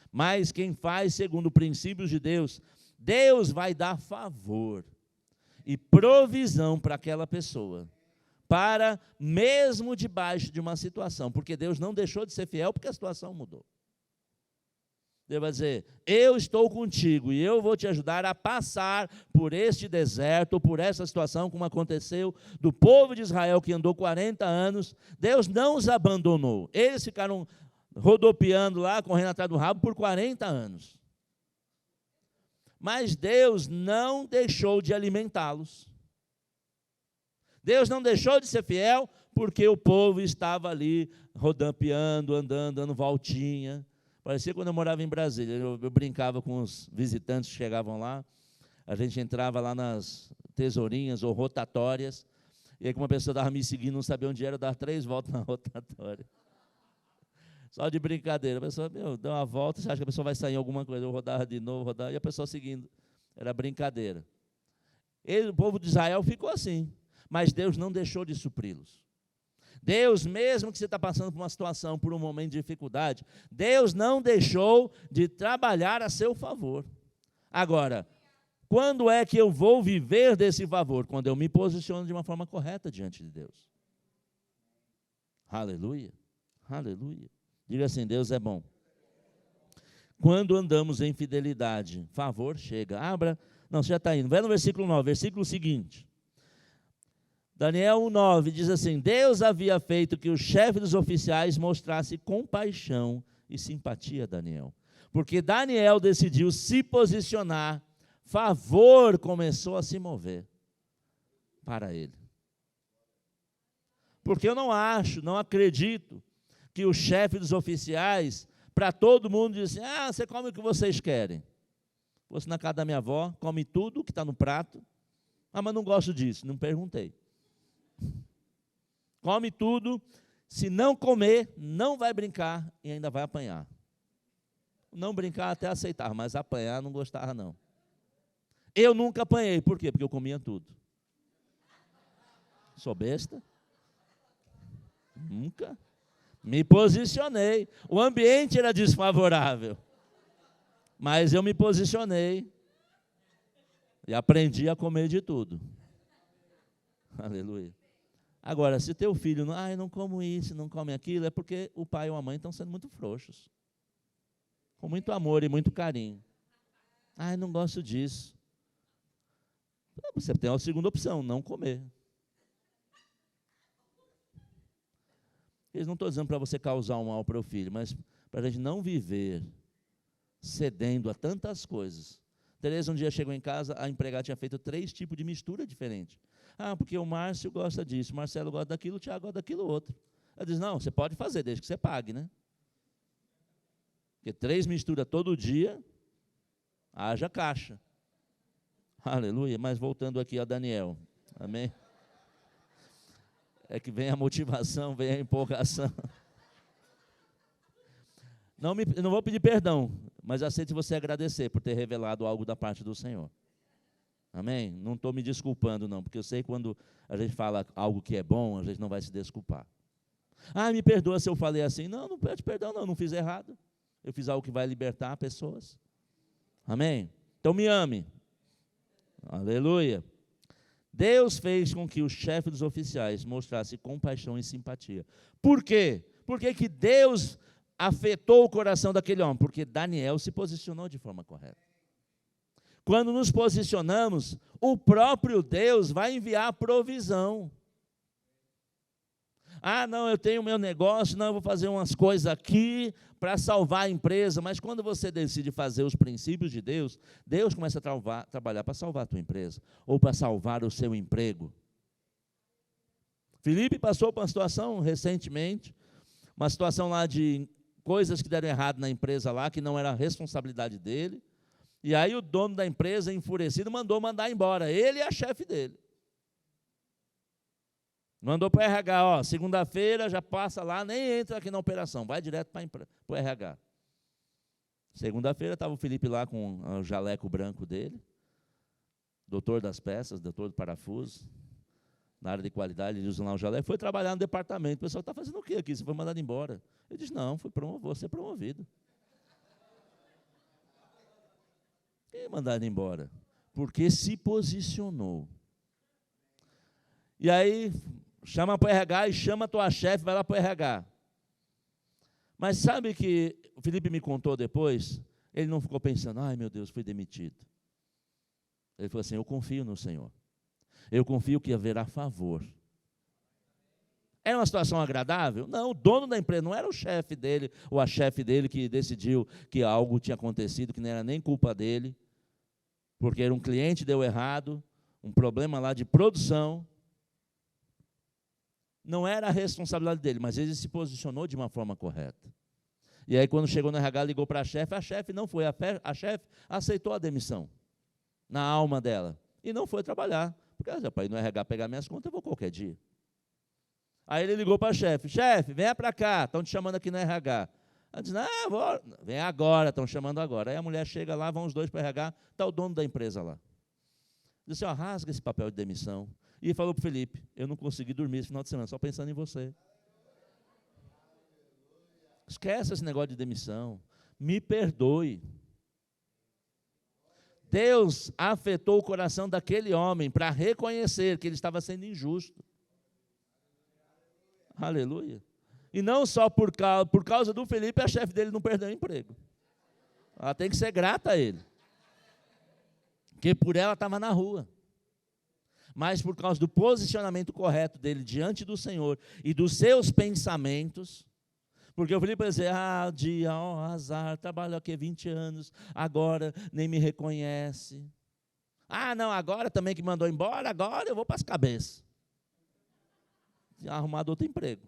Mas quem faz segundo princípios de Deus, Deus vai dar favor e provisão para aquela pessoa, para mesmo debaixo de uma situação, porque Deus não deixou de ser fiel porque a situação mudou. Deus vai dizer, eu estou contigo e eu vou te ajudar a passar por este deserto, por essa situação, como aconteceu do povo de Israel que andou 40 anos. Deus não os abandonou. Eles ficaram rodopiando lá, correndo atrás do rabo por 40 anos. Mas Deus não deixou de alimentá-los. Deus não deixou de ser fiel porque o povo estava ali rodopiando, andando, dando voltinha. Parecia quando eu morava em Brasília, eu brincava com os visitantes que chegavam lá, a gente entrava lá nas tesourinhas ou rotatórias, e aí como uma pessoa estava me seguindo, não sabia onde era, eu dava 3 voltas na rotatória. Só de brincadeira, a pessoa, deu uma volta, você acha que a pessoa vai sair em alguma coisa, eu rodava de novo, e a pessoa seguindo, era brincadeira. O povo de Israel ficou assim, mas Deus não deixou de supri-los. Deus, mesmo que você está passando por uma situação, por um momento de dificuldade, Deus não deixou de trabalhar a seu favor. Agora, quando é que eu vou viver desse favor? Quando eu me posiciono de uma forma correta diante de Deus. Aleluia, aleluia. Diga assim, Deus é bom. Quando andamos em fidelidade, favor chega. Você já está indo. Vai no versículo 9, versículo seguinte. Daniel 1,9 diz assim, Deus havia feito que o chefe dos oficiais mostrasse compaixão e simpatia a Daniel. Porque Daniel decidiu se posicionar, favor começou a se mover para ele. Porque eu não acredito que o chefe dos oficiais, para todo mundo, diz assim, você come o que vocês querem. Fosse na casa da minha avó, come tudo que está no prato. Mas não gosto disso, não perguntei. Come tudo, se não comer, não vai brincar e ainda vai apanhar. Não brincar até aceitar, mas apanhar não gostava não. Eu nunca apanhei, por quê? Porque eu comia tudo. Sou besta? Nunca. Me posicionei. O ambiente era desfavorável, mas eu me posicionei e aprendi a comer de tudo. Aleluia. Agora, se teu filho não come isso, não come aquilo, é porque o pai ou a mãe estão sendo muito frouxos. Com muito amor e muito carinho. Não gosto disso. Você tem a segunda opção, não comer. Eles não estão dizendo para você causar um mal para o filho, mas para a gente não viver cedendo a tantas coisas. Tereza um dia chegou em casa, a empregada tinha feito 3 tipos de mistura diferentes. Porque o Márcio gosta disso, o Marcelo gosta daquilo, o Tiago gosta daquilo outro. Ela diz, não, você pode fazer, desde que você pague, né? Porque 3 misturas todo dia, haja caixa. Aleluia, mas voltando aqui a Daniel, amém? É que vem a motivação, vem a empolgação. Não vou pedir perdão, mas aceito você agradecer por ter revelado algo da parte do Senhor. Amém? Não estou me desculpando não, porque eu sei que quando a gente fala algo que é bom, a gente não vai se desculpar. Me perdoa se eu falei assim. Não pede perdão não fiz errado. Eu fiz algo que vai libertar pessoas. Amém? Então me ame. Aleluia. Deus fez com que o chefe dos oficiais mostrasse compaixão e simpatia. Por quê? Por que Deus afetou o coração daquele homem? Porque Daniel se posicionou de forma correta. Quando nos posicionamos, o próprio Deus vai enviar provisão. Não, eu tenho meu negócio, não, eu vou fazer umas coisas aqui para salvar a empresa. Mas quando você decide fazer os princípios de Deus, Deus começa a trabalhar para salvar a tua empresa, ou para salvar o seu emprego. Felipe passou por uma situação recentemente, uma situação lá de coisas que deram errado na empresa lá, que não era responsabilidade dele. E aí o dono da empresa, enfurecido, mandar embora, ele e a chefe dele. Mandou para o RH, ó, segunda-feira já passa lá, nem entra aqui na operação, vai direto para o RH. Segunda-feira estava o Felipe lá com o jaleco branco dele, doutor das peças, doutor do parafuso, na área de qualidade, ele usa lá o jaleco, foi trabalhar no departamento. O pessoal está fazendo o quê aqui? Você foi mandado embora. Ele disse, não, vou ser promovido. Quem mandado embora? Porque se posicionou. E aí, chama para o RH e chama a tua chefe, vai lá para o RH. Mas sabe que o Felipe me contou depois? Ele não ficou pensando, ai meu Deus, fui demitido. Ele falou assim, eu confio no Senhor. Eu confio que haverá favor. Era uma situação agradável? Não, o dono da empresa, não era o chefe dele, ou a chefe dele que decidiu que algo tinha acontecido, que não era nem culpa dele, porque era um cliente, deu errado, um problema lá de produção. Não era a responsabilidade dele, mas ele se posicionou de uma forma correta. E aí, quando chegou no RH, ligou para a chefe não foi. A chefe aceitou a demissão na alma dela e não foi trabalhar. Porque, para ir no RH pegar minhas contas, eu vou qualquer dia. Aí ele ligou para a chefe, venha para cá, estão te chamando aqui no RH. Ela disse, vem agora, estão chamando agora. Aí a mulher chega lá, vão os dois para o RH, está o dono da empresa lá. Disse, rasga esse papel de demissão. E falou para o Felipe, eu não consegui dormir esse final de semana, só pensando em você. Esquece esse negócio de demissão. Me perdoe. Deus afetou o coração daquele homem para reconhecer que ele estava sendo injusto. Aleluia. E não só por causa do Felipe, a chefe dele não perdeu o emprego. Ela tem que ser grata a ele. Porque por ela estava na rua. Mas por causa do posicionamento correto dele diante do Senhor e dos seus pensamentos, porque o Felipe vai dizer, azar, trabalho aqui há 20 anos, agora nem me reconhece. Não, agora também que mandou embora, agora eu vou para as cabeças. Arrumado outro emprego.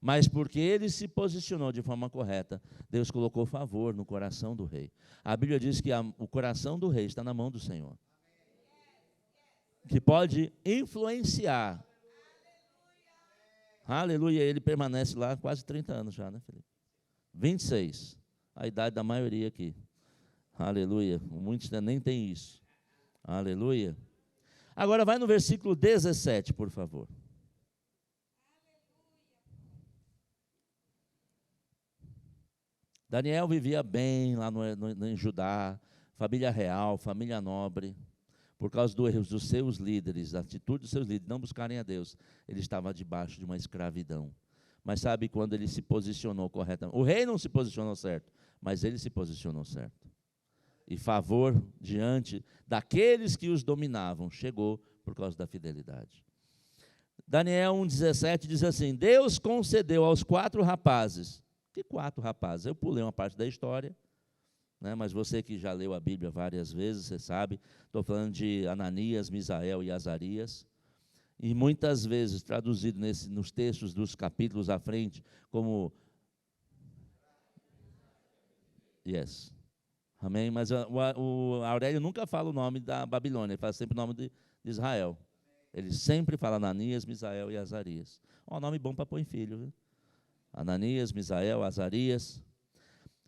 Mas porque ele se posicionou de forma correta, Deus colocou favor no coração do rei. A Bíblia diz que o coração do rei está na mão do Senhor, que pode influenciar. Aleluia, ele permanece lá quase 30 anos já, né, Felipe? 26, a idade da maioria aqui. Aleluia, muitos nem tem isso. Aleluia. Agora vai no versículo 17, por favor. Daniel vivia bem lá em Judá, família real, família nobre. Por causa dos erros dos seus líderes, da atitude dos seus líderes, não buscarem a Deus, ele estava debaixo de uma escravidão. Mas sabe quando ele se posicionou corretamente? O rei não se posicionou certo, mas ele se posicionou certo. E favor diante daqueles que os dominavam chegou por causa da fidelidade. Daniel 1,17 diz assim, Deus concedeu aos 4 rapazes. Que 4 rapazes? Eu pulei uma parte da história. Mas você que já leu a Bíblia várias vezes, você sabe, estou falando de Ananias, Misael e Azarias, e muitas vezes traduzido nos textos dos capítulos à frente, como, amém, mas o Aurélio nunca fala o nome da Babilônia, ele fala sempre o nome de Israel, ele sempre fala Ananias, Misael e Azarias, um nome bom para pôr em filho, viu? Ananias, Misael, Azarias.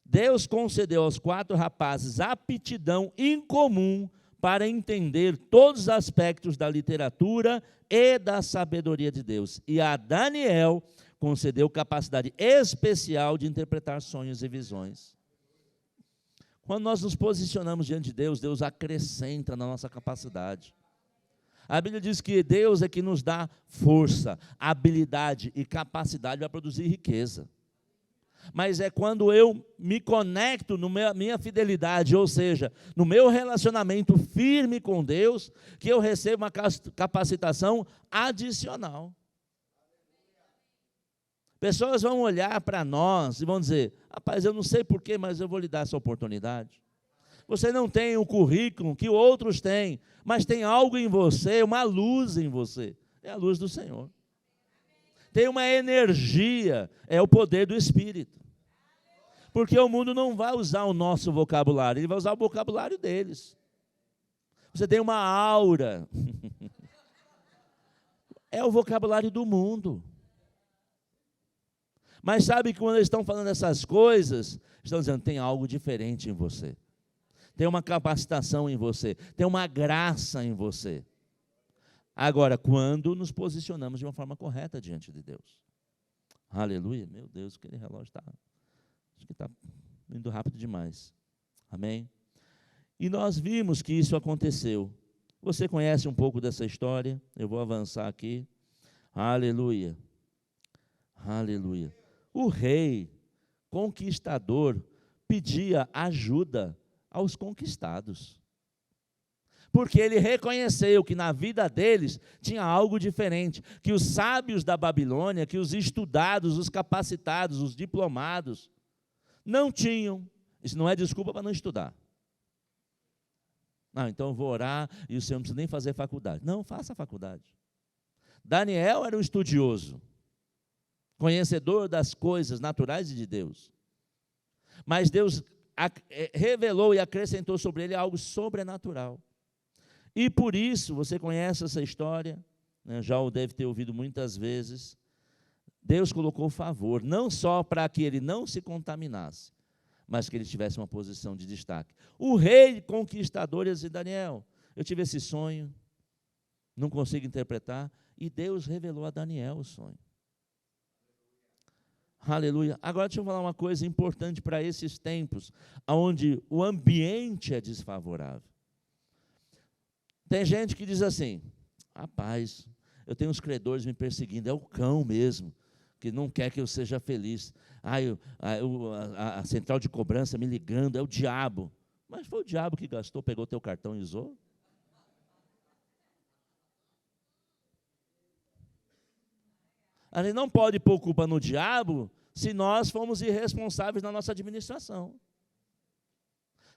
Deus concedeu aos 4 rapazes aptidão incomum para entender todos os aspectos da literatura e da sabedoria de Deus. E a Daniel concedeu capacidade especial de interpretar sonhos e visões. Quando nós nos posicionamos diante de Deus, Deus acrescenta na nossa capacidade. A Bíblia diz que Deus é que nos dá força, habilidade e capacidade para produzir riqueza. Mas é quando eu me conecto na minha fidelidade, ou seja, no meu relacionamento firme com Deus, que eu recebo uma capacitação adicional. Pessoas vão olhar para nós e vão dizer, rapaz, eu não sei porquê, mas eu vou lhe dar essa oportunidade. Você não tem o currículo que outros têm, mas tem algo em você, uma luz em você. É a luz do Senhor. Tem uma energia, é o poder do Espírito. Porque o mundo não vai usar o nosso vocabulário, ele vai usar o vocabulário deles. Você tem uma aura. É o vocabulário do mundo. Mas sabe que quando eles estão falando essas coisas, estão dizendo, tem algo diferente em você. Tem uma capacitação em você. Tem uma graça em você. Agora, quando nos posicionamos de uma forma correta diante de Deus. Aleluia. Meu Deus, aquele relógio está... Acho que está indo rápido demais. Amém? E nós vimos que isso aconteceu. Você conhece um pouco dessa história? Eu vou avançar aqui. Aleluia. Aleluia. O rei conquistador pedia ajuda aos conquistados. Porque ele reconheceu que na vida deles tinha algo diferente, que os sábios da Babilônia, que os estudados, os capacitados, os diplomados, não tinham. Isso não é desculpa para não estudar. Não, então eu vou orar e o Senhor não precisa nem fazer faculdade. Não, faça faculdade. Daniel era um estudioso, conhecedor das coisas naturais e de Deus. Mas Deus revelou e acrescentou sobre ele algo sobrenatural. E por isso, você conhece essa história, né, já o deve ter ouvido muitas vezes, Deus colocou favor, não só para que ele não se contaminasse, mas que ele tivesse uma posição de destaque. O rei conquistador disse, Daniel, eu tive esse sonho, não consigo interpretar, e Deus revelou a Daniel o sonho. Aleluia. Agora deixa eu falar uma coisa importante para esses tempos, onde o ambiente é desfavorável. Tem gente que diz assim, rapaz, eu tenho uns credores me perseguindo, é o cão mesmo, que não quer que eu seja feliz. A central de cobrança me ligando, é o diabo. Mas foi o diabo que gastou, pegou teu cartão e usou? A gente não pode pôr culpa no diabo se nós fomos irresponsáveis na nossa administração.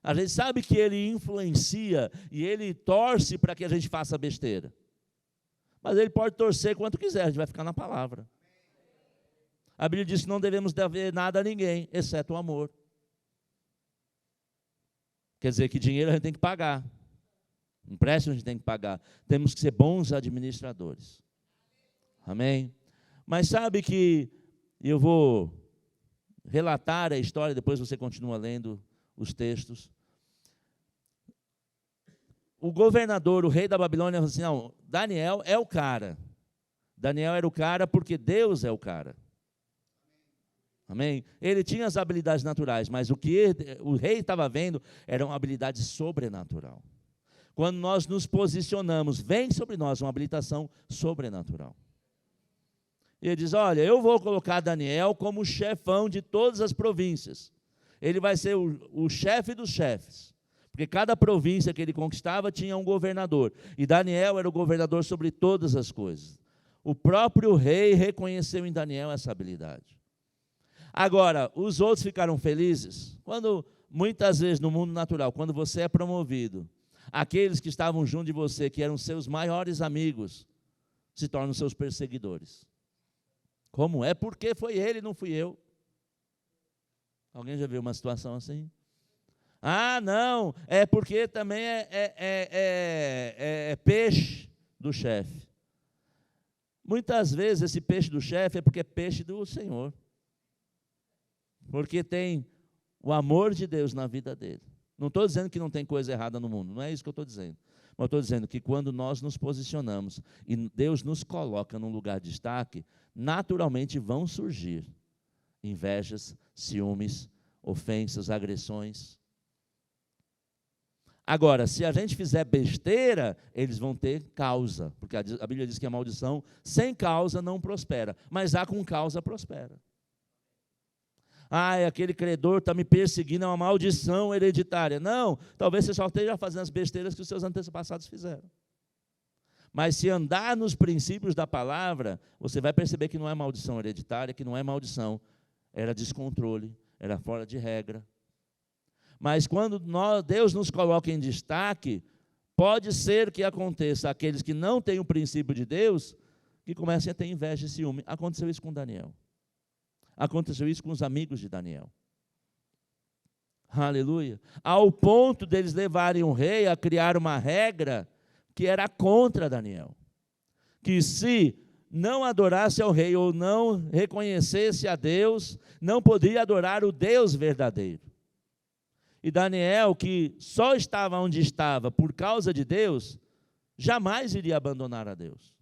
A gente sabe que ele influencia e ele torce para que a gente faça besteira. Mas ele pode torcer quanto quiser, a gente vai ficar na palavra. A Bíblia diz que não devemos dever nada a ninguém, exceto o amor. Quer dizer que dinheiro a gente tem que pagar. Empréstimo a gente tem que pagar. Temos que ser bons administradores. Amém? Mas sabe que eu vou relatar a história, depois você continua lendo os textos. O governador, o rei da Babilônia, falou assim, não, Daniel é o cara. Daniel era o cara porque Deus é o cara. Amém? Ele tinha as habilidades naturais, mas o que o rei estava vendo era uma habilidade sobrenatural. Quando nós nos posicionamos, vem sobre nós uma habilitação sobrenatural. E ele diz, olha, eu vou colocar Daniel como chefão de todas as províncias. Ele vai ser o chefe dos chefes. Porque cada província que ele conquistava tinha um governador. E Daniel era o governador sobre todas as coisas. O próprio rei reconheceu em Daniel essa habilidade. Agora, os outros ficaram felizes? Quando, muitas vezes no mundo natural, quando você é promovido, aqueles que estavam junto de você, que eram seus maiores amigos, se tornam seus perseguidores. Como é? Porque foi ele, não fui eu. Alguém já viu uma situação assim? Ah, não, é porque também é peixe do chefe. Muitas vezes esse peixe do chefe é porque é peixe do Senhor. Porque tem o amor de Deus na vida dele. Não estou dizendo que não tem coisa errada no mundo, não é isso que eu estou dizendo. Mas eu estou dizendo que quando nós nos posicionamos e Deus nos coloca num lugar de destaque, naturalmente vão surgir invejas, ciúmes, ofensas, agressões. Agora, se a gente fizer besteira, eles vão ter causa, porque a Bíblia diz que a maldição sem causa não prospera, mas a com causa prospera. Aquele credor está me perseguindo, é uma maldição hereditária. Não, talvez você só esteja fazendo as besteiras que os seus antepassados fizeram. Mas se andar nos princípios da palavra, você vai perceber que não é maldição hereditária, que não é maldição, era descontrole, era fora de regra. Mas quando Deus nos coloca em destaque, pode ser que aconteça aqueles que não têm o princípio de Deus, que comecem a ter inveja e ciúme. Aconteceu isso com Daniel. Aconteceu isso com os amigos de Daniel. Aleluia. Ao ponto deles levarem o rei a criar uma regra que era contra Daniel. Que se não adorasse ao rei ou não reconhecesse a Deus, não poderia adorar o Deus verdadeiro. E Daniel, que só estava onde estava por causa de Deus, jamais iria abandonar a Deus.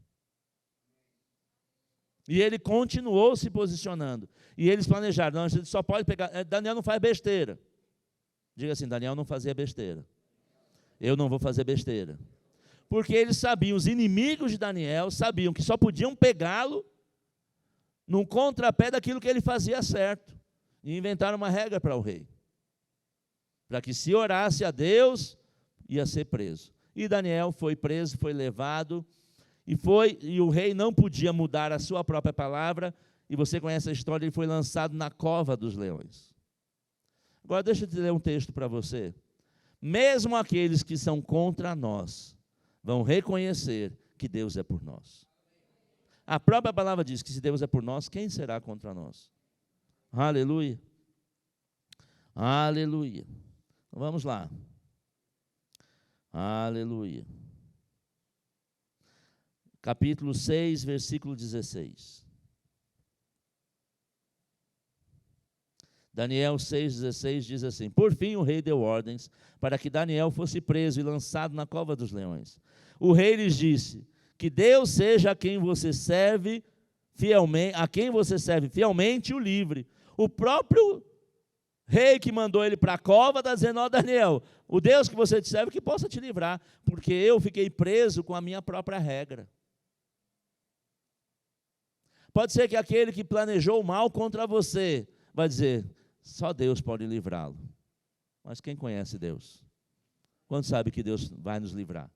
E ele continuou se posicionando. E eles planejaram, não, a gente só pode pegar, Daniel não faz besteira. Diga assim, Daniel não fazia besteira. Eu não vou fazer besteira. Porque eles sabiam, os inimigos de Daniel sabiam que só podiam pegá-lo num contrapé daquilo que ele fazia certo. E inventaram uma regra para o rei. Para que se orasse a Deus, ia ser preso. E Daniel foi preso, foi levado, e o rei não podia mudar a sua própria palavra, e você conhece a história, ele foi lançado na cova dos leões. Agora deixa eu te ler um texto para você. Mesmo aqueles que são contra nós, vão reconhecer que Deus é por nós. A própria palavra diz que se Deus é por nós, quem será contra nós? Aleluia. Aleluia. Vamos lá. Aleluia. Capítulo 6, versículo 16. Daniel 6,16 diz assim: por fim o rei deu ordens para que Daniel fosse preso e lançado na cova dos leões. O rei lhes disse: que Deus seja a quem você serve fielmente, o livre. O próprio rei que mandou ele para a cova está dizendo: ó Daniel, o Deus que você te serve que possa te livrar, porque eu fiquei preso com a minha própria regra. Pode ser que aquele que planejou o mal contra você vai dizer: só Deus pode livrá-lo. Mas quem conhece Deus? Quando sabe que Deus vai nos livrar?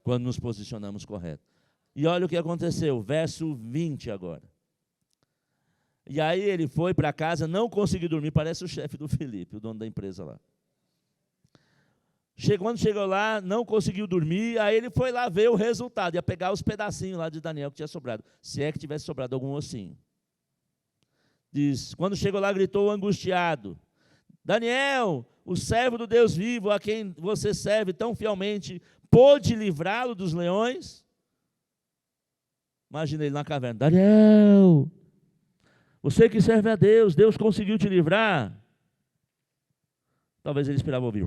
Quando nos posicionamos correto. E olha o que aconteceu, verso 20 agora. E aí ele foi para casa, não conseguiu dormir, parece o chefe do Felipe, o dono da empresa lá. Quando chegou lá, não conseguiu dormir, aí ele foi lá ver o resultado, ia pegar os pedacinhos lá de Daniel que tinha sobrado, se é que tivesse sobrado algum ossinho. Diz, quando chegou lá, gritou angustiado: Daniel, o servo do Deus vivo, a quem você serve tão fielmente, pôde livrá-lo dos leões? Imagina ele na caverna: Daniel, você que serve a Deus, Deus conseguiu te livrar? Talvez ele esperava ouvir.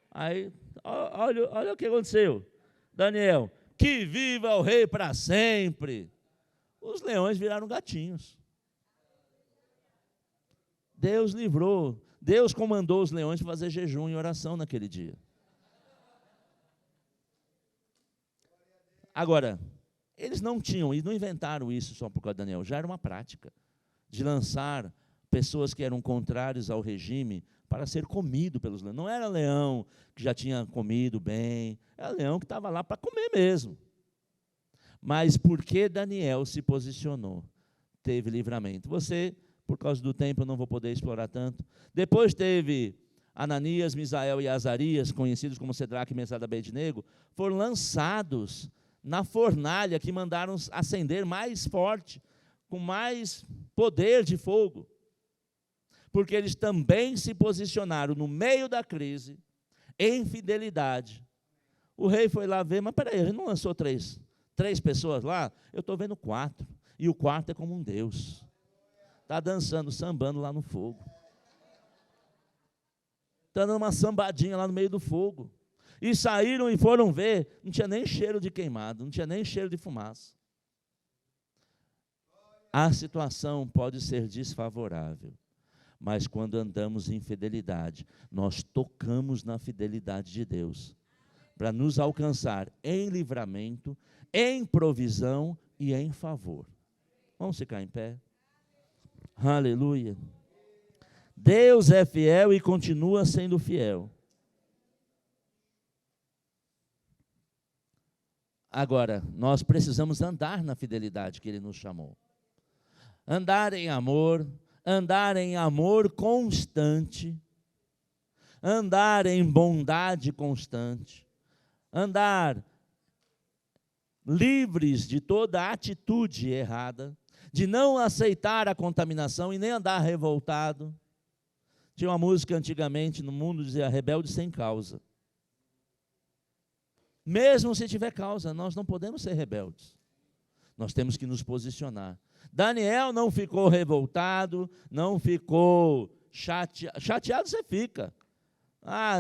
Aí, olha o que aconteceu. Daniel: que viva o rei para sempre. Os leões viraram gatinhos. Deus livrou. Deus comandou os leões para fazer jejum e oração naquele dia. Agora, eles não tinham, e não inventaram isso só por causa de Daniel, já era uma prática de lançar pessoas que eram contrários ao regime para ser comido pelos leões. Não era leão que já tinha comido bem, era leão que estava lá para comer mesmo. Mas porque Daniel se posicionou, teve livramento. Você, por causa do tempo, eu não vou poder explorar tanto. Depois teve Ananias, Misael e Azarias, conhecidos como Cedraque, Mesaque e Abednego, foram lançados na fornalha que mandaram acender mais forte, com mais poder de fogo. Porque eles também se posicionaram no meio da crise, em fidelidade. O rei foi lá ver, mas peraí, a gente não lançou três pessoas lá? Eu estou vendo 4, e o quarto é como um Deus. Está dançando, sambando lá no fogo. Está dando uma sambadinha lá no meio do fogo. E saíram e foram ver, não tinha nem cheiro de queimado, não tinha nem cheiro de fumaça. A situação pode ser desfavorável, mas quando andamos em fidelidade, nós tocamos na fidelidade de Deus, para nos alcançar em livramento, em provisão e em favor. Vamos ficar em pé? Aleluia. Deus é fiel e continua sendo fiel. Agora, nós precisamos andar na fidelidade que Ele nos chamou. Andar em amor constante, andar em bondade constante, andar livres de toda atitude errada, de não aceitar a contaminação e nem andar revoltado. Tinha uma música antigamente no mundo que dizia rebelde sem causa. Mesmo se tiver causa, nós não podemos ser rebeldes. Nós temos que nos posicionar. Daniel não ficou revoltado, não ficou chateado. Chateado você fica.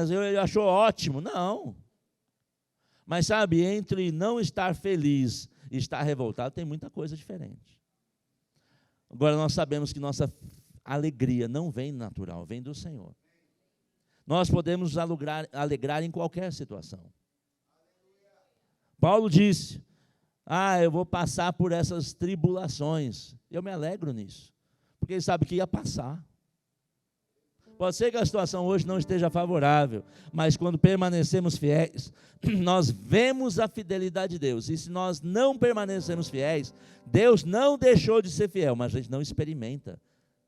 Ele achou ótimo. Não. Mas sabe, entre não estar feliz e estar revoltado, tem muita coisa diferente. Agora nós sabemos que nossa alegria não vem natural, vem do Senhor. Nós podemos nos alegrar em qualquer situação. Paulo disse, eu vou passar por essas tribulações. Eu me alegro nisso, porque ele sabe que ia passar. Pode ser que a situação hoje não esteja favorável, mas quando permanecemos fiéis, nós vemos a fidelidade de Deus. E se nós não permanecemos fiéis, Deus não deixou de ser fiel, mas a gente não experimenta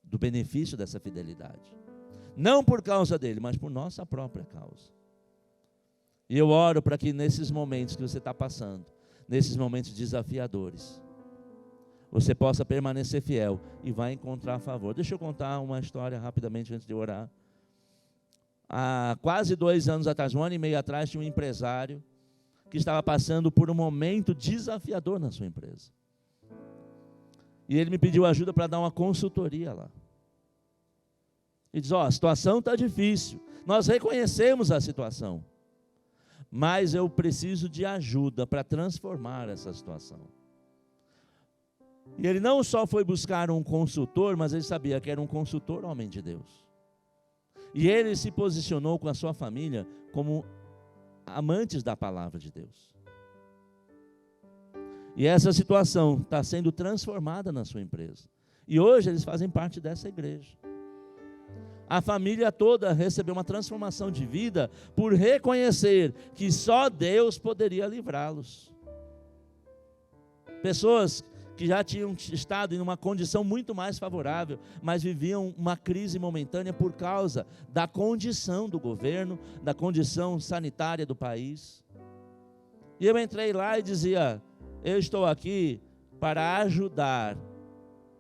do benefício dessa fidelidade. Não por causa dele, mas por nossa própria causa. E eu oro para que nesses momentos que você está passando, nesses momentos desafiadores, você possa permanecer fiel e vai encontrar favor. Deixa eu contar uma história rapidamente antes de orar. Há quase 2 anos atrás, 1 ano e meio atrás, tinha um empresário que estava passando por um momento desafiador na sua empresa. E ele me pediu ajuda para dar uma consultoria lá. Ele diz, a situação está difícil, nós reconhecemos a situação, mas eu preciso de ajuda para transformar essa situação. E ele não só foi buscar um consultor, mas ele sabia que era um consultor homem de Deus. E ele se posicionou com a sua família como amantes da palavra de Deus. E essa situação está sendo transformada na sua empresa. E hoje eles fazem parte dessa igreja. A família toda recebeu uma transformação de vida por reconhecer que só Deus poderia livrá-los. Pessoas que já tinham estado em uma condição muito mais favorável, mas viviam uma crise momentânea por causa da condição do governo, da condição sanitária do país. E eu entrei lá e dizia, eu estou aqui para ajudar,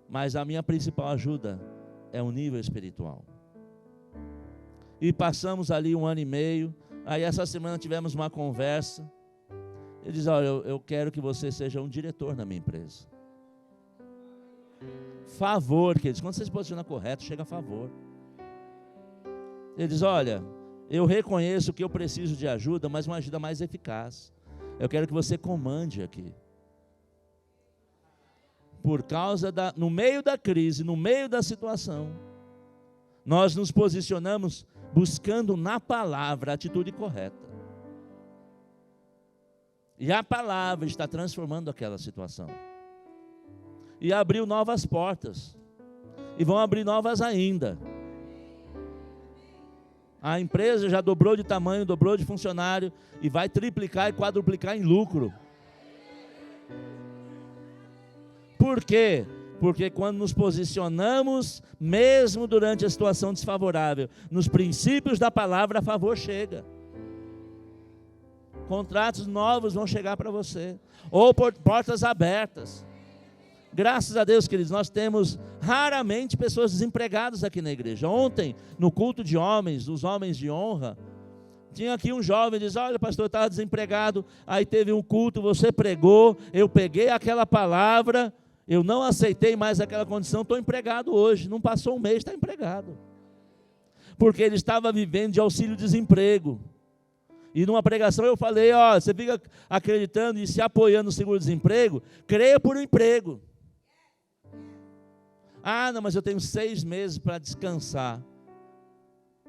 mas a minha principal ajuda é o nível espiritual. E passamos ali 1 ano e meio, aí essa semana tivemos uma conversa. Ele diz, olha, eu quero que você seja um diretor na minha empresa. Favor, queridos, quando você se posiciona correto, chega a favor. Ele diz, olha, eu reconheço que eu preciso de ajuda, mas uma ajuda mais eficaz. Eu quero que você comande aqui. Por causa no meio da crise, no meio da situação, nós nos posicionamos buscando na palavra a atitude correta. E a palavra está transformando aquela situação. E abriu novas portas. E vão abrir novas ainda. A empresa já dobrou de tamanho, dobrou de funcionário e vai triplicar e quadruplicar em lucro. Por quê? Porque quando nos posicionamos, mesmo durante a situação desfavorável, nos princípios da palavra, a favor chega. Contratos novos vão chegar para você. Ou portas abertas. Graças a Deus, queridos, nós temos raramente pessoas desempregadas aqui na igreja. Ontem, no culto de homens, dos homens de honra, tinha aqui um jovem, diz, olha pastor, eu estava desempregado, aí teve um culto, você pregou, eu peguei aquela palavra, eu não aceitei mais aquela condição, estou empregado hoje, não passou um mês, está empregado. Porque ele estava vivendo de auxílio-desemprego. E numa pregação eu falei, você fica acreditando e se apoiando no seguro-desemprego, creia por um emprego. Não, mas eu tenho 6 meses para descansar.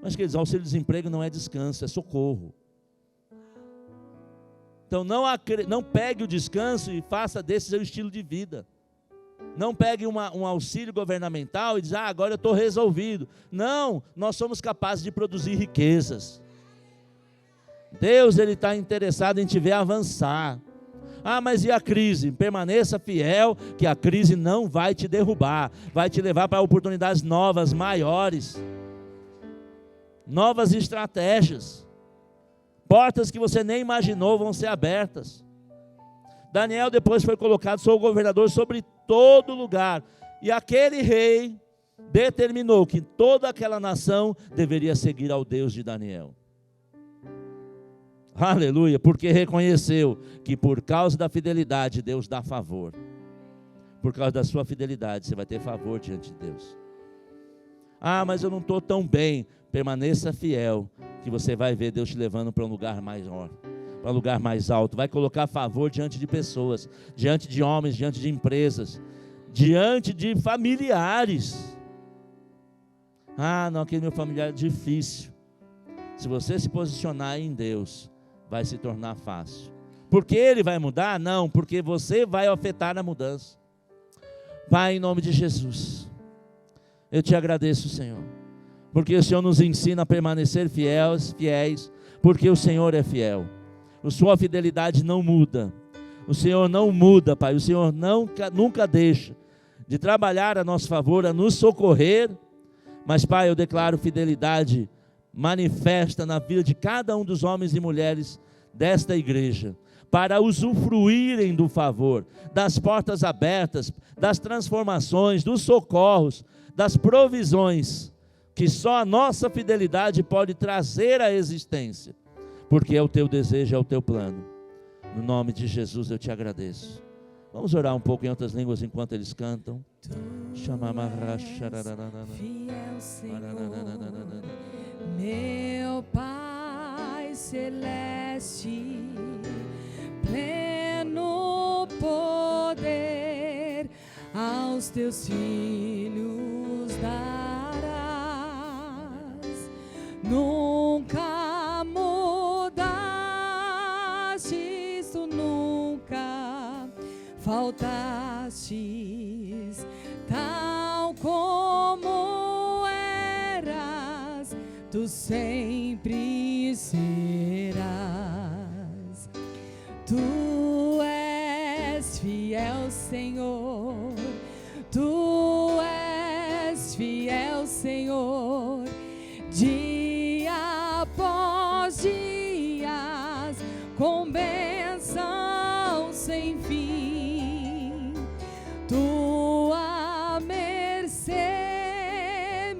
Mas, queridos, auxílio-desemprego não é descanso, é socorro. Então, não pegue o descanso e faça desse seu estilo de vida. Não pegue um auxílio governamental e diz, agora eu estou resolvido. Não, nós somos capazes de produzir riquezas. Deus, Ele está interessado em te ver avançar. Mas e a crise? Permaneça fiel, que a crise não vai te derrubar, vai te levar para oportunidades novas, maiores, novas estratégias, portas que você nem imaginou vão ser abertas. Daniel depois foi colocado como governador sobre todo lugar. E aquele rei determinou que toda aquela nação deveria seguir ao Deus de Daniel. Aleluia, porque reconheceu que por causa da fidelidade Deus dá favor. Por causa da sua fidelidade você vai ter favor diante de Deus. Ah, mas eu não estou tão bem. Permaneça fiel, que você vai ver Deus te levando para um lugar maior, para um lugar mais alto. Vai colocar favor diante de pessoas, diante de homens, diante de empresas, diante de familiares. Ah, não, aquele meu familiar é difícil. Se você se posicionar em Deus, vai se tornar fácil. Porque Ele vai mudar? Não, porque você vai afetar a mudança. Pai, em nome de Jesus, eu te agradeço, Senhor, porque o Senhor nos ensina a permanecer fiéis, porque o Senhor é fiel. A sua fidelidade não muda. O Senhor não muda, Pai. O Senhor nunca deixa de trabalhar a nosso favor, a nos socorrer. Mas, Pai, eu declaro fidelidade manifesta na vida de cada um dos homens e mulheres desta igreja, para usufruírem do favor, das portas abertas, das transformações, dos socorros, das provisões, que só a nossa fidelidade pode trazer à existência, porque é o teu desejo, é o teu plano. No nome de Jesus eu te agradeço. Vamos orar um pouco em outras línguas enquanto eles cantam. Fiel Senhor, meu Pai celeste, pleno poder aos teus filhos darás. Nunca mudaste, tu nunca faltastes, tal como eras, tu sempre serás. Tu és fiel, Senhor, tu és fiel, Senhor, dia após dias, com bênção sem fim. Tua mercê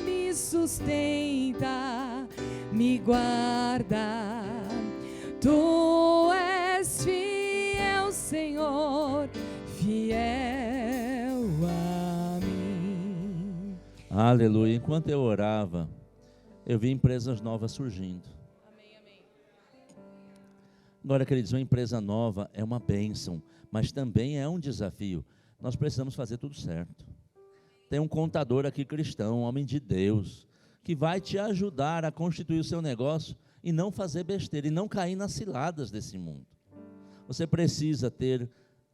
me sustenta, me guarda. Tu és fiel, Senhor, fiel a mim. Aleluia. Enquanto eu orava, eu vi empresas novas surgindo. Amém, amém. Agora, queridos, uma empresa nova é uma bênção, mas também é um desafio. Nós precisamos fazer tudo certo. Tem um contador aqui cristão, um homem de Deus, que vai te ajudar a constituir o seu negócio e não fazer besteira, e não cair nas ciladas desse mundo. Você precisa ter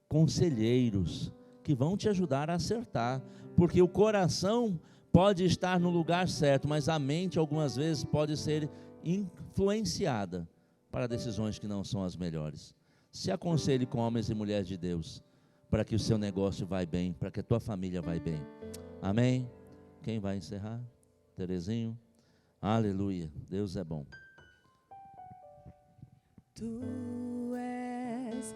conselheiros que vão te ajudar a acertar, porque o coração pode estar no lugar certo, mas a mente algumas vezes pode ser influenciada para decisões que não são as melhores. Se aconselhe com homens e mulheres de Deus, para que o seu negócio vá bem, para que a tua família vá bem. Amém? Quem vai encerrar? Terezinho? Aleluia, Deus é bom. Tu és